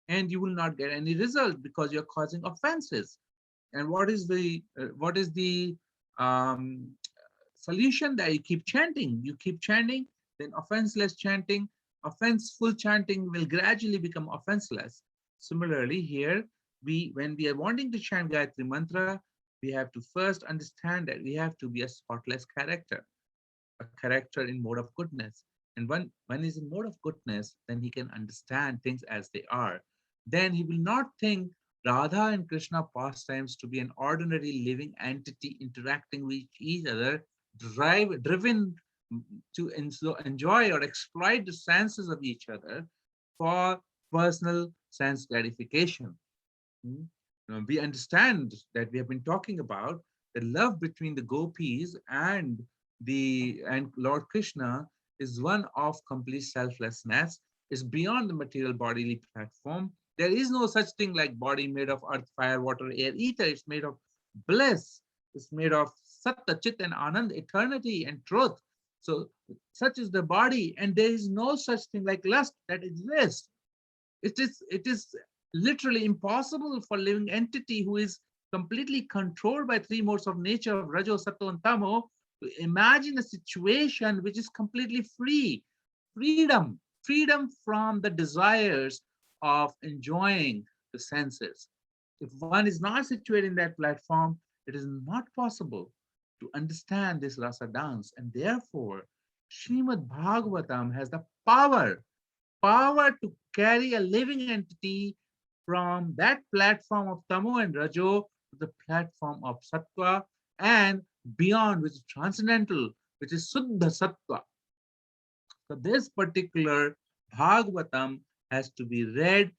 and you will not get any result because you're causing offenses. And what is the um, solution? That you keep chanting. You keep chanting, then offenseless chanting, offenseful chanting will gradually become offenseless. Similarly, here when we are wanting to chant Gayatri Mantra, we have to first understand that we have to be a spotless character, a character in mode of goodness. And when he's in mode of goodness, then he can understand things as they are. Then he will not think Radha and Krishna pastimes to be an ordinary living entity interacting with each other, driven to enjoy or exploit the senses of each other for personal sense gratification. Hmm? We understand that we have been talking about the love between the gopis and Lord Krishna is one of complete selflessness, is beyond the material bodily platform. There is no such thing like body made of earth, fire, water, air, ether. It's made of bliss. It's made of Satta, Chit, and Anand, eternity and truth. So such is the body, and there is no such thing like lust that exists. It is literally impossible for living entity who is completely controlled by three modes of nature of Rajo, Sato, and Tamo to imagine a situation which is completely free, freedom from the desires of enjoying the senses. If one is not situated in that platform, it is not possible to understand this rasa dance, and therefore Srimad Bhagavatam has the power to carry a living entity from that platform of Tamo and Rajo to the platform of Sattva and beyond, which is transcendental, which is Suddha Sattva. So this particular Bhagavatam has to be read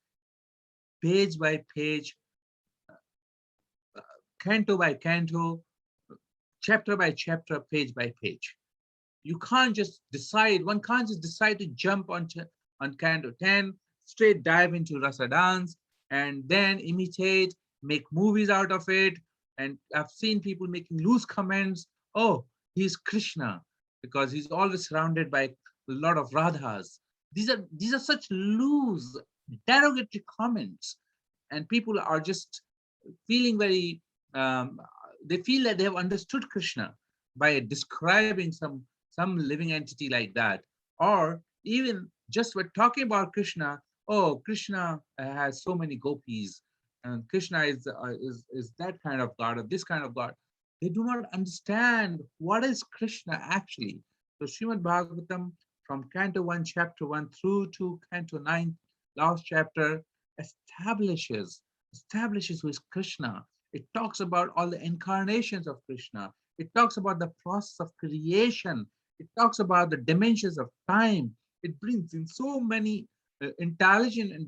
page by page, canto by canto, chapter by chapter, page by page. You can't just decide, one can't just decide to jump on canto 10, straight dive into rasa dance, and then imitate, make movies out of it. And I've seen people making loose comments. Oh, he's Krishna because he's always surrounded by a lot of radhas. These are such loose, derogatory comments, and people are just feeling very. They feel that they have understood Krishna by describing some living entity like that, or even just we're talking about Krishna. Oh, Krishna has so many gopis, and Krishna is that kind of god or this kind of god. They do not understand what is Krishna actually. So Srimad Bhagavatam from Canto 1, Chapter 1 through to Canto 9, last chapter, establishes who is Krishna. It talks about all the incarnations of Krishna. It talks about the process of creation. It talks about the dimensions of time. It brings in so many intelligent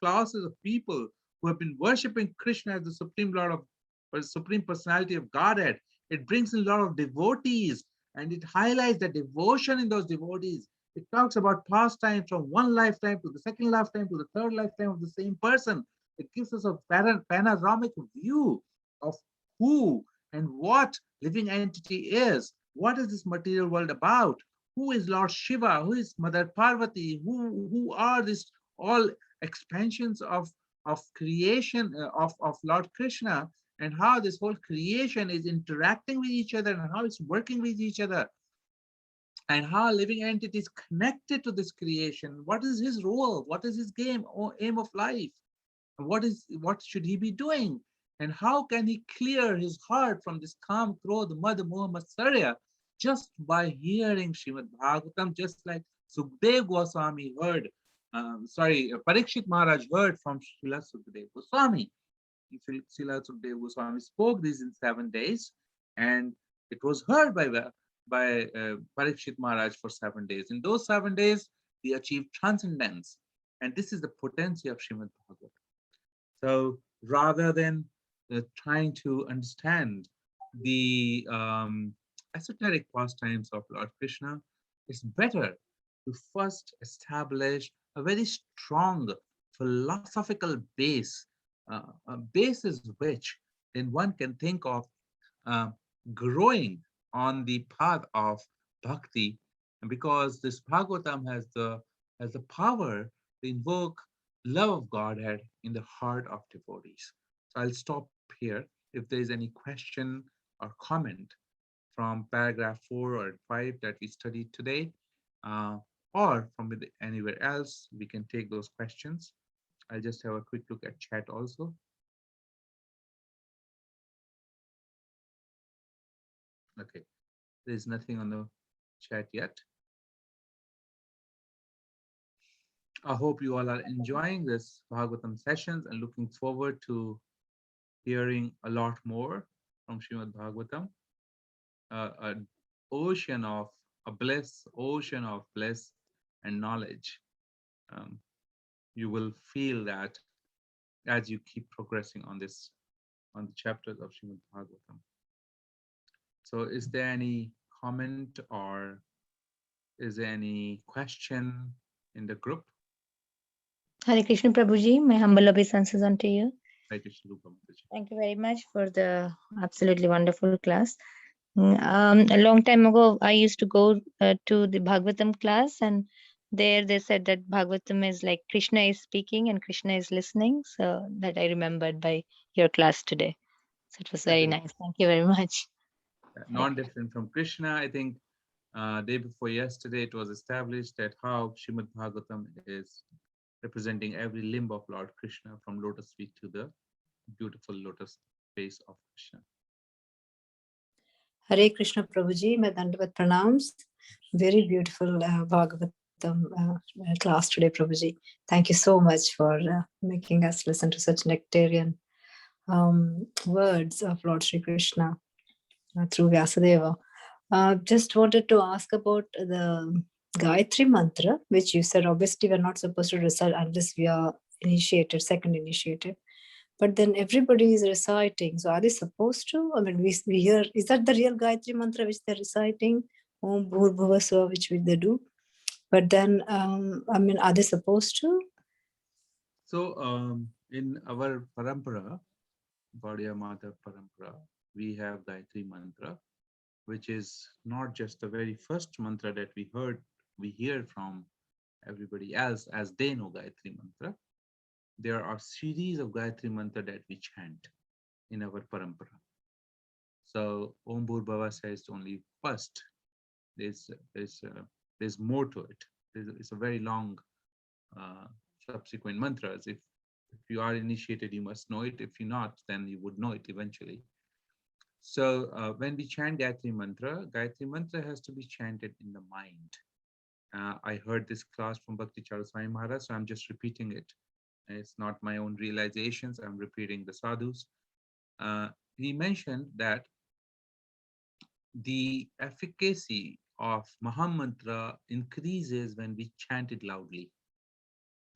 classes of people who have been worshipping Krishna as the Supreme Lord of or Supreme Personality of Godhead. It brings in a lot of devotees, and it highlights the devotion in those devotees. It talks about pastimes from one lifetime to the second lifetime to the third lifetime of the same person. It gives us a panoramic view of who and what living entity is. What is this material world about? Who is Lord Shiva? Who is Mother Parvati? Who are these all expansions of creation of Lord Krishna, and how this whole creation is interacting with each other and how it's working with each other, and how living entities connected to this creation. What is his role? What is his game or aim of life? What should he be doing? And how can he clear his heart from this Kam, Krodh, Mad, Moh, Matsarya just by hearing Srimad Bhagavatam, just like Sukhdev Goswami heard, Parikshit Maharaj heard from Srila Sukhdev Goswami. Srila Sukhdev Goswami spoke these in 7 days, and it was heard by Parikshit Maharaj for 7 days. In those 7 days, he achieved transcendence, and this is the potency of Srimad Bhagavatam. So rather than trying to understand the esoteric pastimes of Lord Krishna, it's better to first establish a very strong philosophical base basis which then one can think of uh, growing on the path of bhakti, because this Bhagavatam has the power to invoke love of Godhead in the heart of devotees. So I'll stop here. If there is any question or comment from paragraph 4 or 5 that we studied today, uh, or from anywhere else, we can take those questions. I'll just have a quick look at chat also. Okay, there's nothing on the chat yet. I hope you all are enjoying this Bhagavatam sessions and looking forward to hearing a lot more from Srimad Bhagavatam. An ocean of ocean of bliss and knowledge. Um, you will feel that as you keep progressing on the chapters of Srimad Bhagavatam. So is there any comment or is there any question in the group? Hare Krishna Prabhuji, my humble obeisances unto you. Hare Krishna Rupa Mataji. Thank you very much for the absolutely wonderful class. A long time ago, I used to go to the Bhagavatam class, and there they said that Bhagavatam is like Krishna is speaking and Krishna is listening. So that I remembered by your class today. So it was very nice. Thank you very much. Non-different from Krishna. I think day before yesterday it was established that how Srimad Bhagavatam is representing every limb of Lord Krishna, from lotus feet to the beautiful lotus face of Krishna. Hare Krishna Prabhuji, my Dandavat pranams. Very beautiful Bhagavatam class today, Prabhuji. Thank you so much for making us listen to such nectarian words of Lord Sri Krishna through Vyasadeva. Just wanted to ask about the Gayatri Mantra, which you said obviously we're not supposed to recite unless we are initiated, second initiated. But then everybody is reciting. So are they supposed to? I mean, we hear, is that the real Gayatri Mantra which they're reciting? Om Bhur Bhuva Swa, which they do. But then, I mean, are they supposed to? So in our parampara, Gaudiya Mata parampara, we have Gayatri Mantra, which is not just the very first mantra that we hear from everybody else as they know Gayatri Mantra. There are series of Gayatri Mantra that we chant in our parampara. So Om Bhur Bhava says only first. There's more to it. It's a very long subsequent mantras. If you are initiated, you must know it. If you're not, then you would know it eventually. So when we chant Gayatri Mantra has to be chanted in the mind. I heard this class from Bhakti Charu Swami Maharaj, so I'm just repeating it. It's not my own realizations. I'm repeating the sadhus. He mentioned that the efficacy of Mahamantra increases when we chant it loudly.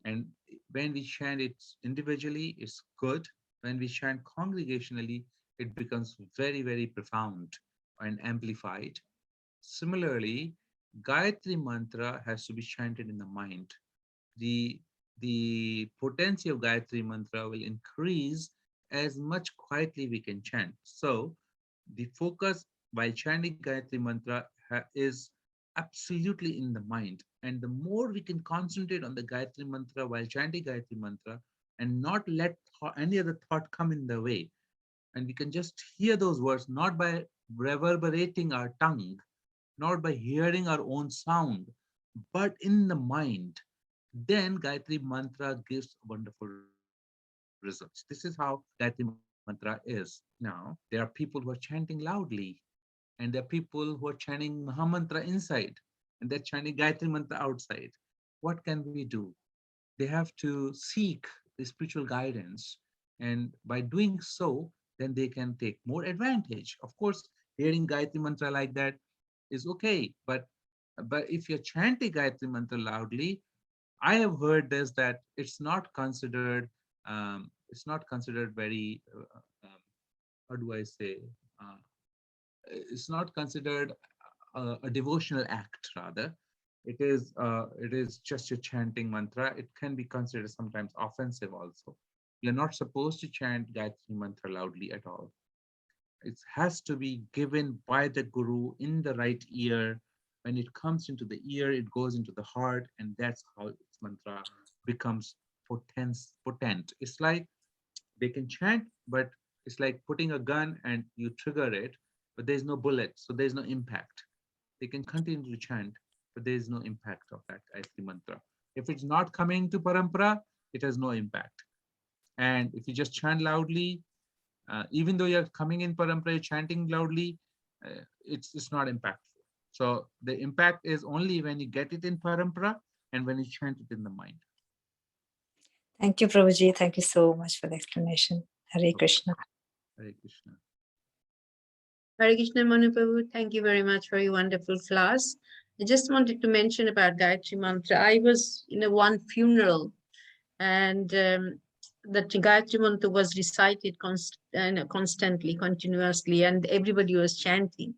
And when we chant it individually, it's good. When we chant congregationally, it becomes very, very profound and amplified. Similarly, Gayatri Mantra has to be chanted in the mind. The potency of Gayatri Mantra will increase as much quietly we can chant. So the focus while chanting Gayatri Mantra is absolutely in the mind. And the more we can concentrate on the Gayatri Mantra while chanting Gayatri Mantra and not let any other thought come in the way, and we can just hear those words, not by reverberating our tongue, not by hearing our own sound, but in the mind, then Gayatri Mantra gives wonderful results. This is how Gayatri Mantra is. Now, there are people who are chanting loudly, and there are people who are chanting Mahamantra inside, and they're chanting Gayatri Mantra outside. What can we do? They have to seek the spiritual guidance, and by doing so, then they can take more advantage. Of course, hearing Gayatri Mantra like that is okay, but if you're chanting Gayatri Mantra loudly, I have heard this, that it's not considered very how do I say, uh, it's not considered a devotional act. Rather, it is just a chanting mantra. It can be considered sometimes offensive also. You're not supposed to chant Gayatri Mantra loudly at all. It has to be given by the Guru in the right ear. When it comes into the ear, it goes into the heart, and that's how its mantra becomes potent. It's like they can chant, but it's like putting a gun and you trigger it, but there's no bullet, so there's no impact. They can continue to chant, but there is no impact of that Gayatri Mantra. If it's not coming to parampara, it has no impact. And if you just chant loudly, even though you're coming in parampara, you're chanting loudly, it's not impactful. So the impact is only when you get it in parampara and when you chant it in the mind. Thank you, Prabhuji. Thank you so much for the explanation. Hare Krishna. Hare Krishna. Hare Krishna, Manu Prabhu. Thank you very much for your wonderful class. I just wanted to mention about Gayatri Mantra. I was in one funeral, and the Gayatri Mantra was recited constantly, continuously, and everybody was chanting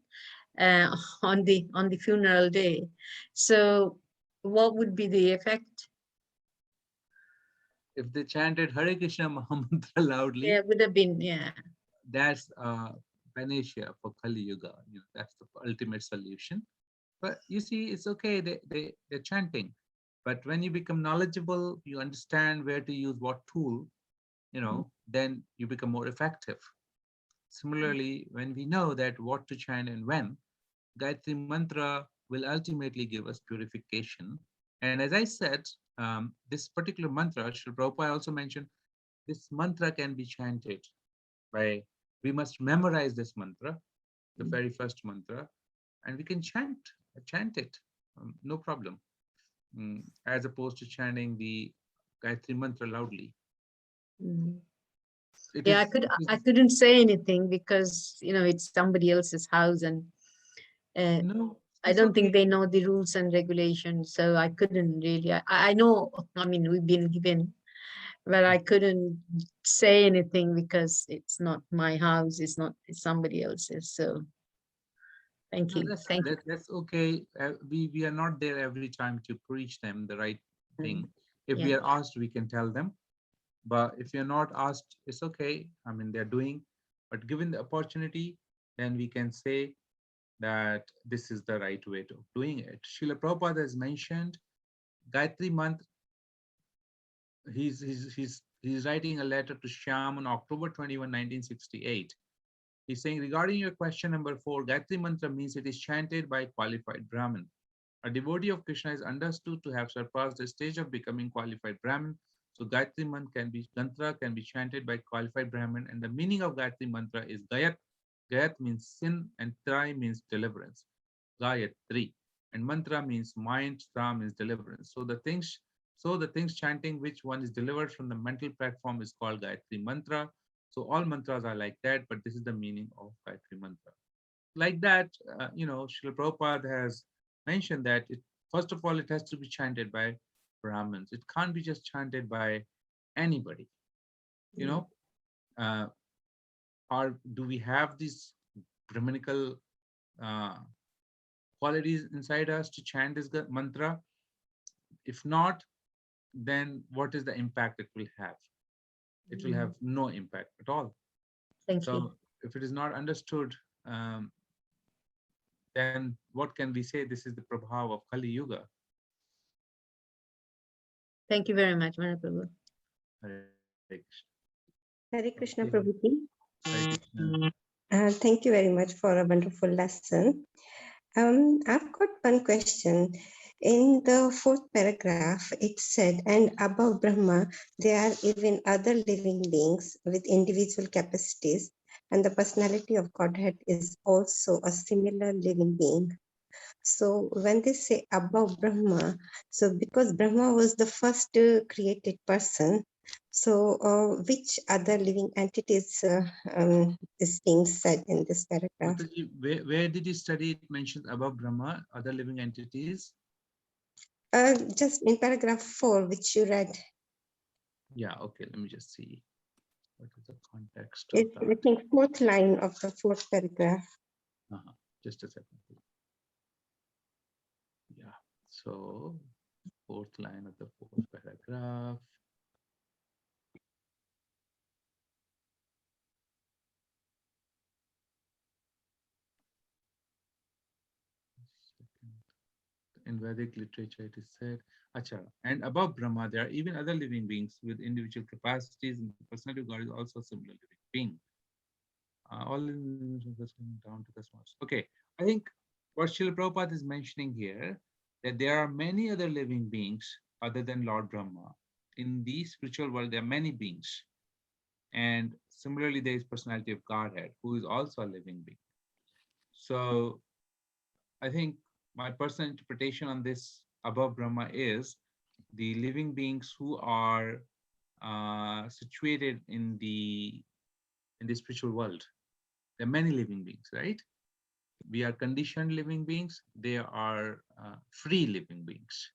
on the funeral day. So, what would be the effect? If they chanted Hare Krishna Mahamantra loudly, Yeah, would have been, yeah. That's panacea for Kali Yuga. That's the ultimate solution. But you see, it's okay. They're chanting. But when you become knowledgeable, you understand where to use what tool, then you become more effective. Similarly, when we know that what to chant and when, Gayatri Mantra will ultimately give us purification. And as I said, this particular mantra, Srila Prabhupada also mentioned, this mantra can be chanted by, we must memorize this mantra, the very first mantra, and we can chant it, no problem, as opposed to chanting the Gayatri Mantra loudly. Yeah, I couldn't say anything because it's somebody else's house, and no, I don't think they know the rules and regulations, so I couldn't really. I know, we've been given, but I couldn't say anything because it's not my house, it's somebody else's. So thank you. That's okay. We are not there every time to preach them the right thing. If we are asked, we can tell them. But if you're not asked, it's okay. They're doing, but given the opportunity, then we can say that this is the right way of doing it. Srila Prabhupada has mentioned Gayatri Mantra. He's writing a letter to Shyam on October 21, 1968. He's saying, regarding your question number 4, Gayatri Mantra means it is chanted by qualified Brahmin. A devotee of Krishna is understood to have surpassed the stage of becoming qualified Brahmin. So Gayatri Mantra can be chanted by qualified Brahmin, and the meaning of Gayatri Mantra is Gayat. Gayat means sin, and Trai means deliverance. Gayatri. And Mantra means mind, Tra means deliverance. So the things chanting which one is delivered from the mental platform is called Gayatri Mantra. So all mantras are like that, but this is the meaning of Gayatri Mantra. Like that, Srila Prabhupada has mentioned that first of all, it has to be chanted by Brahmins. It can't be just chanted by anybody, or do we have these Brahminical qualities inside us to chant this mantra? If not, then what is the impact it will have? It will have no impact at all. Thank you. If it is not understood, then what can we say? This is the prabhav of Kali Yuga. Thank you very much, Manu Prabhu. Hare Krishna, Prabhuji. Hare Krishna. Thank you very much for a wonderful lesson. I've got one question. In the 4th paragraph, it said, and above Brahma, there are even other living beings with individual capacities, and the personality of Godhead is also a similar living being. So when they say above Brahma, so because Brahma was the first created person, so which other living entities is being said in this paragraph? Where did you study it mentioned above Brahma, other living entities? Just in paragraph 4, which you read. Yeah, okay, let me just see. What is the context It's, of that? I think, 4th line of the 4th paragraph. Just a second. Yeah, so 4th line of the 4th paragraph. in Vedic literature it is said, Acha, and above Brahma, there are even other living beings with individual capacities, and the personality of God is also a similar living being. All in down to the smallest. Okay, I think what Srila Prabhupada is mentioning here, that there are many other living beings other than Lord Brahma. In the spiritual world, there are many beings. And similarly, there is personality of Godhead, who is also a living being. So I think my personal interpretation on this above Brahma is the living beings who are situated in the spiritual world. There are many living beings, right? We are conditioned living beings. They are free living beings.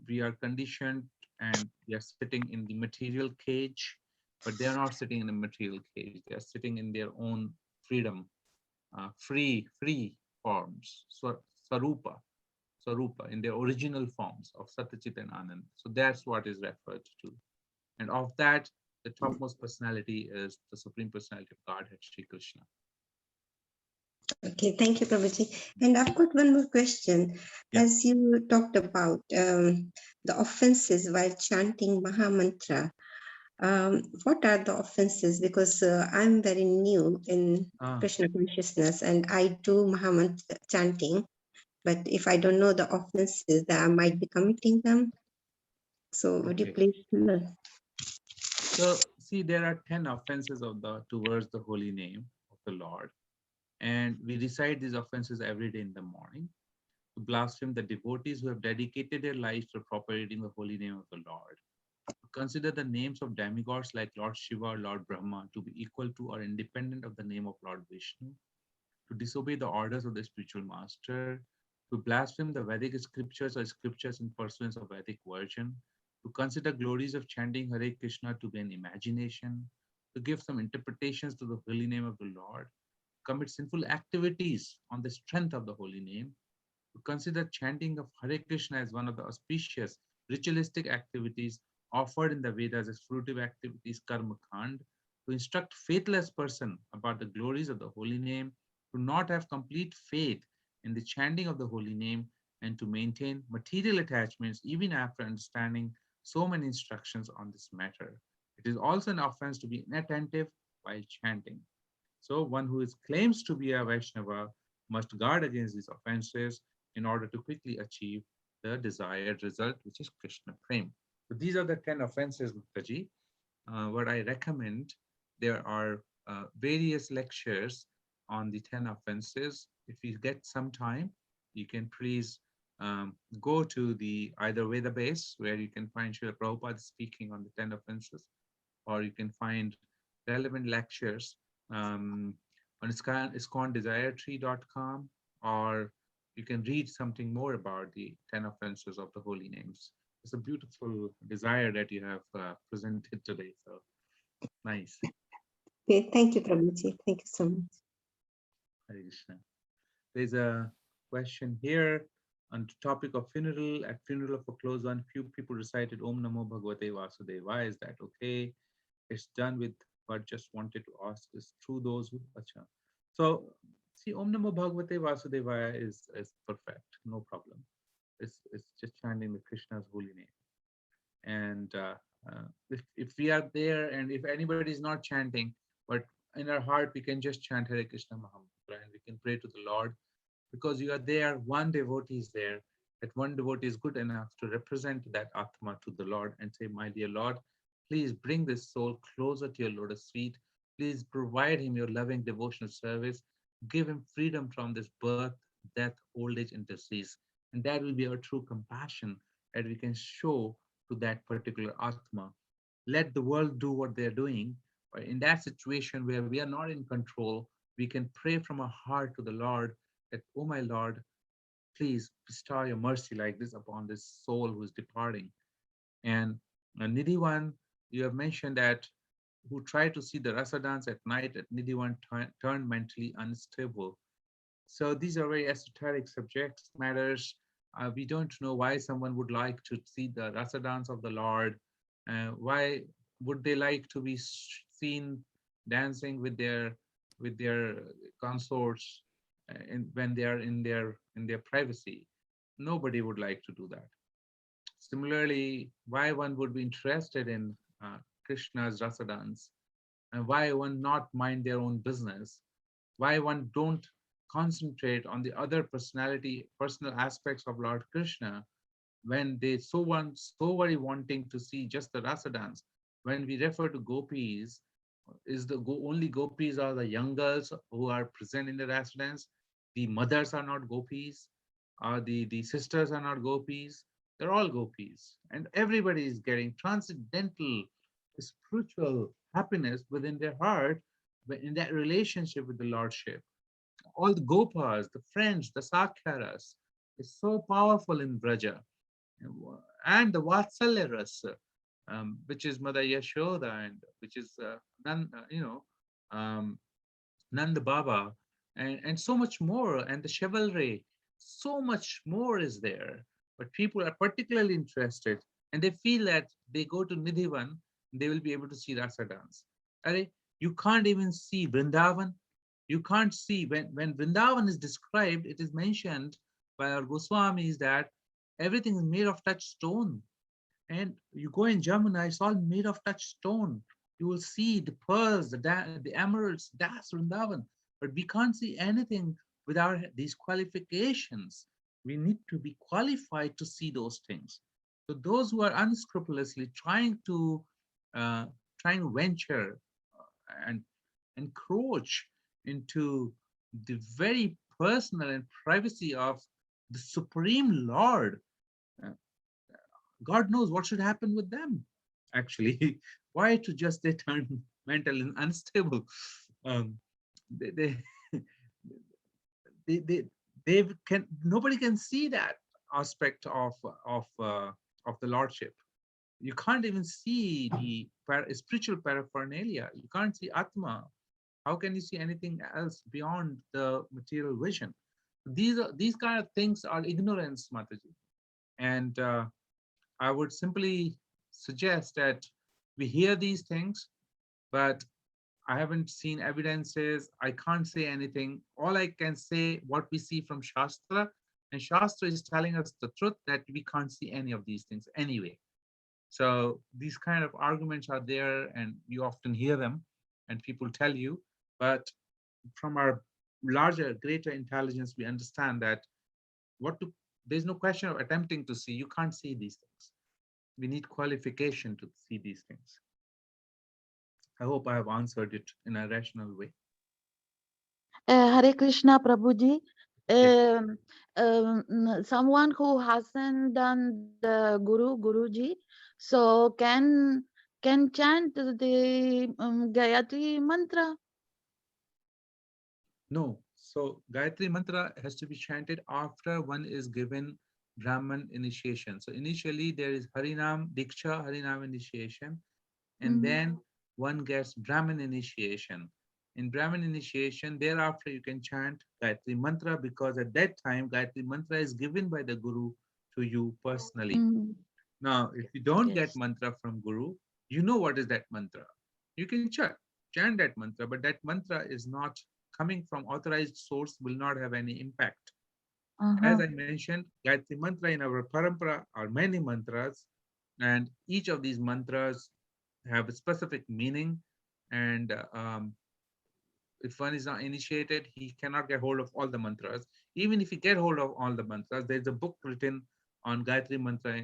We are conditioned and we are sitting in the material cage, but they are not sitting in a material cage. They are sitting in their own freedom, free forms, Swarupa, in their original forms of Satchit and Anand. So that's what is referred to. And of that, the topmost personality is the Supreme Personality of Godhead, Sri Krishna. Okay, thank you, Prabhuji. And I've got one more question. Yeah. As you talked about the offenses while chanting Maha Mantra, what are the offenses? Because I'm very new in Krishna consciousness and I do Maha Mantra chanting, but if I don't know the offenses, then I might be committing them. So would you Okay. please learn? So see, there are 10 offenses towards the holy name of the Lord. And we recite these offenses every day in the morning to blaspheme the devotees who have dedicated their lives to propagating the holy name of the Lord. To consider the names of demigods like Lord Shiva or Lord Brahma to be equal to or independent of the name of Lord Vishnu. To disobey the orders of the spiritual master. To blaspheme the Vedic scriptures or scriptures in pursuance of Vedic version. To consider glories of chanting Hare Krishna to be an imagination. To give some interpretations to the holy name of the Lord. Commit sinful activities on the strength of the holy name, to consider chanting of Hare Krishna as one of the auspicious ritualistic activities offered in the Vedas as fruitive activities, karma kand, to instruct faithless person about the glories of the holy name, to not have complete faith in the chanting of the holy name, and to maintain material attachments even after understanding so many instructions on this matter. It is also an offense to be inattentive while chanting. So one who claims to be a Vaishnava must guard against these offenses in order to quickly achieve the desired result, which is Krishna Prem. So these are the 10 offenses, Muktaji. What I recommend, there are various lectures on the 10 offenses. If you get some time, you can please go to the either Veda base, where you can find Srila Prabhupada speaking on the 10 offenses, or you can find relevant lectures on ISKCONDesiretree.com, or you can read something more about the 10 offenses of the holy names. It's a beautiful desire that you have presented today. So nice. Okay, thank you, Prabhuji. Thank you so much. Hare Krishna. There's a question here on the topic of funeral. At funeral of a close one, few people recited Om Namo Bhagavate Vasudevaya. Is that okay? It's done with, but just wanted to ask, is through those who acha. So see, Om Namo Bhagavate Vasudevaya is perfect, no problem. It's just chanting the Krishna's holy name. And if we are there, and if anybody is not chanting, but in our heart we can just chant Hare Krishna Mahamantra, and we can pray to the Lord, because you are there, one devotee is there, that one devotee is good enough to represent that Atma to the Lord and say, my dear Lord, please bring this soul closer to your lotus feet. Please provide him your loving devotional service. Give him freedom from this birth, death, old age, and disease. And that will be our true compassion that we can show to that particular Atma. Let the world do what they're doing. But in that situation where we are not in control, we can pray from our heart to the Lord that, oh my Lord, please bestow your mercy like this upon this soul who is departing. And Nidhiwan, you have mentioned that who tried to see the rasa dance at night at Nidhiwan turned mentally unstable. So these are very esoteric subjects, matters. We don't know why someone would like to see the rasa dance of the Lord. Why would they like to be seen dancing with their consorts when they are in their privacy? Nobody would like to do that. Similarly, why one would be interested in Krishna's rasa dance, and why one not mind their own business, why one don't concentrate on the other personal aspects of Lord Krishna, when they so very wanting to see just the rasa dance. When we refer to gopis, is only gopis are the young girls who are present in the rasa dance? The mothers are not gopis, the sisters are not gopis. They're all gopis, and everybody is getting transcendental spiritual happiness within their heart in that relationship with the Lordship. All the gopas, the friends, the sakhyaras, is so powerful in Braja. And the Vatsalya rasa, which is Mother Yashoda, and which is um, Nanda Baba, and so much more, and the chivalry, so much more is there. But people are particularly interested, and they feel that they go to Nidhivan, they will be able to see Rasa dance. You can't even see Vrindavan. You can't see, when Vrindavan is described, it is mentioned by our Goswamis that everything is made of touchstone. And you go in Jamuna, it's all made of touchstone. You will see the pearls, the emeralds, that's Vrindavan. But we can't see anything without these qualifications. We need to be qualified to see those things. So those who are unscrupulously trying to venture and encroach into the very personal and privacy of the Supreme Lord, uh, God knows what should happen with them. Actually, why to just they turn mental and unstable? Um, they, they, they, they can, nobody can see that aspect of the Lordship. You can't even see the spiritual paraphernalia. You can't see Atma. How can you see anything else beyond the material vision? These kind of things are ignorance, Mataji. And I would simply suggest that we hear these things, but I haven't seen evidences. I can't say anything. All I can say, what we see from Shastra, and Shastra is telling us the truth that we can't see any of these things anyway. So these kind of arguments are there, and you often hear them, and people tell you, but from our larger, greater intelligence, we understand that there's no question of attempting to see. You can't see these things. We need qualification to see these things. I hope I have answered it in a rational way. Hare Krishna, Prabhuji. Yes. Someone who hasn't done the Guruji, so can chant the Gayatri Mantra? No. So Gayatri Mantra has to be chanted after one is given Brahman initiation. So initially there is Harinam Diksha, Harinam initiation, and then one gets Brahman initiation. In Brahman initiation, thereafter you can chant Gayatri Mantra, because at that time Gayatri Mantra is given by the Guru to you personally. Now, if you don't get mantra from Guru, you know what is that mantra. You can chant that mantra, but that mantra is not coming from authorized source, will not have any impact. As I mentioned, Gayatri Mantra in our parampara are many mantras, and each of these mantras have a specific meaning. And if one is not initiated, he cannot get hold of all the mantras. Even if he get hold of all the mantras, there's a book written on Gayatri Mantra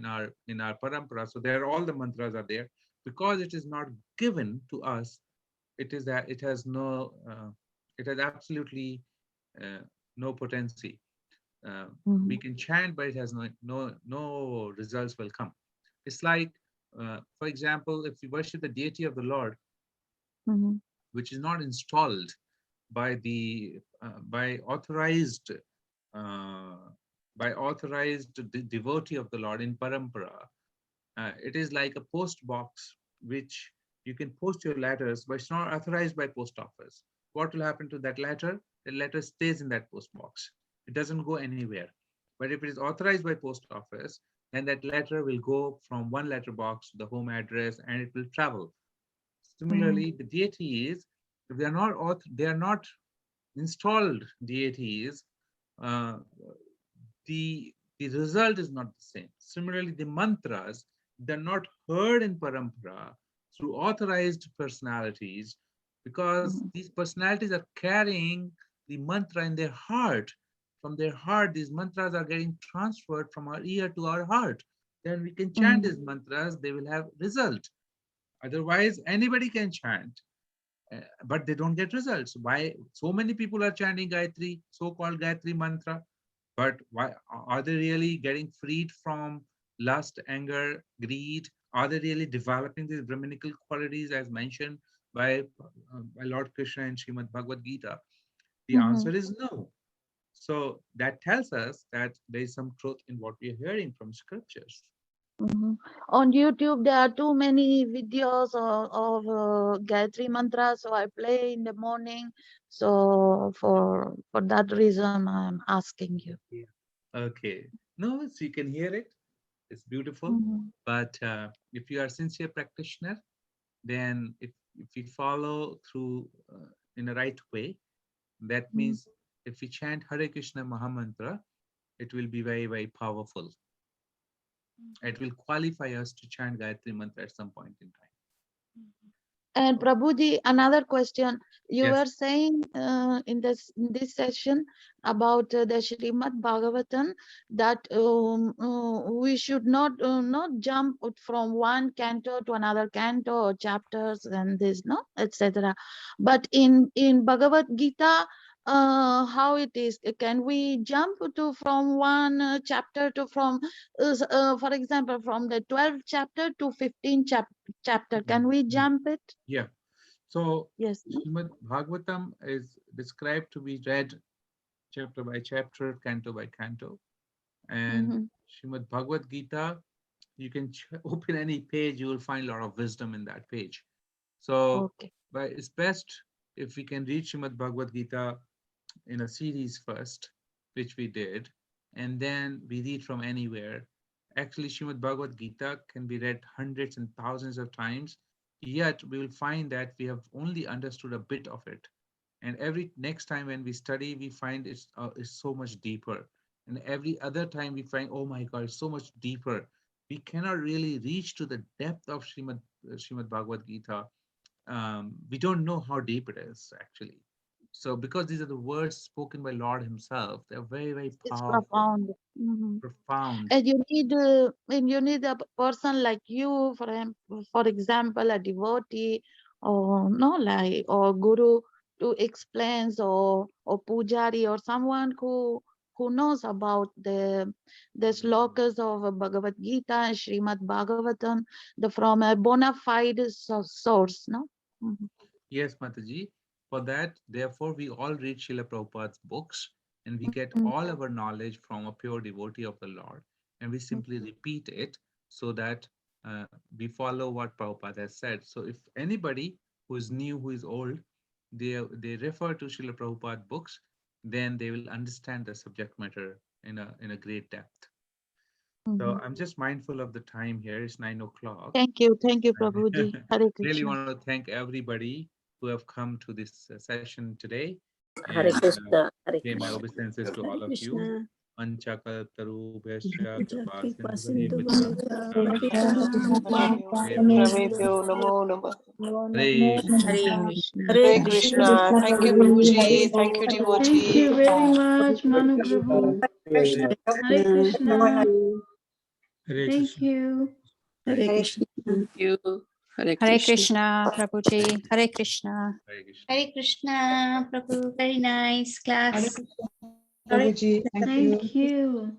in our parampara. So there all the mantras are there. Because it is not given to us, it is that it has absolutely no potency. We can chant, but it has no results will come. It's like, for example, if you worship the deity of the Lord, which is not installed by the authorized devotee of the Lord in parampara, it is like a post box which you can post your letters, but it's not authorized by post office. What will happen to that letter? The letter stays in that post box. It doesn't go anywhere. But if it is authorized by post office, then that letter will go from one letter box to the home address, and it will travel. Similarly, the deities, if they are not installed deities, the the result is not the same. Similarly, the mantras, they're not heard in parampara through authorized personalities, because these personalities are carrying the mantra in their heart. From their heart, these mantras are getting transferred from our ear to our heart. Then we can chant these mantras, they will have result. Otherwise, anybody can chant, but they don't get results. Why so many people are chanting Gayatri, so-called Gayatri Mantra, but why are they really getting freed from lust, anger, greed? Are they really developing these Brahminical qualities as mentioned by Lord Krishna in Srimad Bhagavad Gita? The answer is no. So that tells us that there is some truth in what we are hearing from scriptures. On YouTube, there are too many videos of Gayatri Mantra, so I play in the morning. So for that reason, I'm asking you. Yeah. Okay. No, so you can hear it. It's beautiful. But if you are a sincere practitioner, then if you follow through in the right way, that means if we chant Hare Krishna Mahamantra, it will be very, very powerful. It will qualify us to chant Gayatri Mantra at some point in time. And Prabhuji, another question. You Yes. were saying in this session about the Srimad Bhagavatam that we should not jump from one canto to another canto or chapters and this, no, etc. But in Bhagavad Gita, how it is? Can we jump from one chapter to for example, from the 12th chapter to 15th chapter? Can we jump it? Yeah. So Yes. Srimad Bhagavatam is described to be read chapter by chapter, canto by canto. And Srimad Bhagavad Gita, you can open any page, you will find a lot of wisdom in that page. So but it's best if we can read Srimad Bhagavad Gita in a series first, which we did, and then we read from anywhere. Actually, Srimad Bhagavad Gita can be read hundreds and thousands of times, yet we will find that we have only understood a bit of it. And every next time when we study, we find it's so much deeper. And every other time we find, oh my God, it's so much deeper. We cannot really reach to the depth of Srimad Bhagavad Gita. We don't know how deep it is, actually. So because these are the words spoken by Lord himself, they're very, very powerful. It's profound. Profound. And you need a person like you, for example, a devotee, or no, like, or guru to explain, or pujari, or someone who knows about the slokas of Bhagavad Gita and Srimad Bhagavatam, from a bona fide source, no? Yes, Mataji. For that, therefore, we all read Srila Prabhupada's books, and we get all our knowledge from a pure devotee of the Lord, and we simply repeat it so that we follow what Prabhupada has said. So if anybody who is new, who is old, they refer to Srila Prabhupada books, then they will understand the subject matter in a great depth. So I'm just mindful of the time here. It's 9 o'clock. Thank you, Prabhuji. Hare Krishna. Really want to thank everybody who have come to this session today. Hare Krishna, Hare Pay my Krishna. obeisances to all of you. Krishna. Anchakaltarubhyascha Kripasintu Namaste Namo Namah. Hare Hare Krishna. Krishna. Hare Krishna. Thank you, Prabhuji. Thank you, Thank devotee. you very much, Manu Prabhu. Hare Hare Krishna. Hare Thank Krishna. you. Hare Krishna. Thank you. Hare Hare Krishna. Krishna, Prabhuji. Hare Krishna. Hare Krishna. Hare Krishna, Prabhu. Very nice class. Prabhuji, Thank you.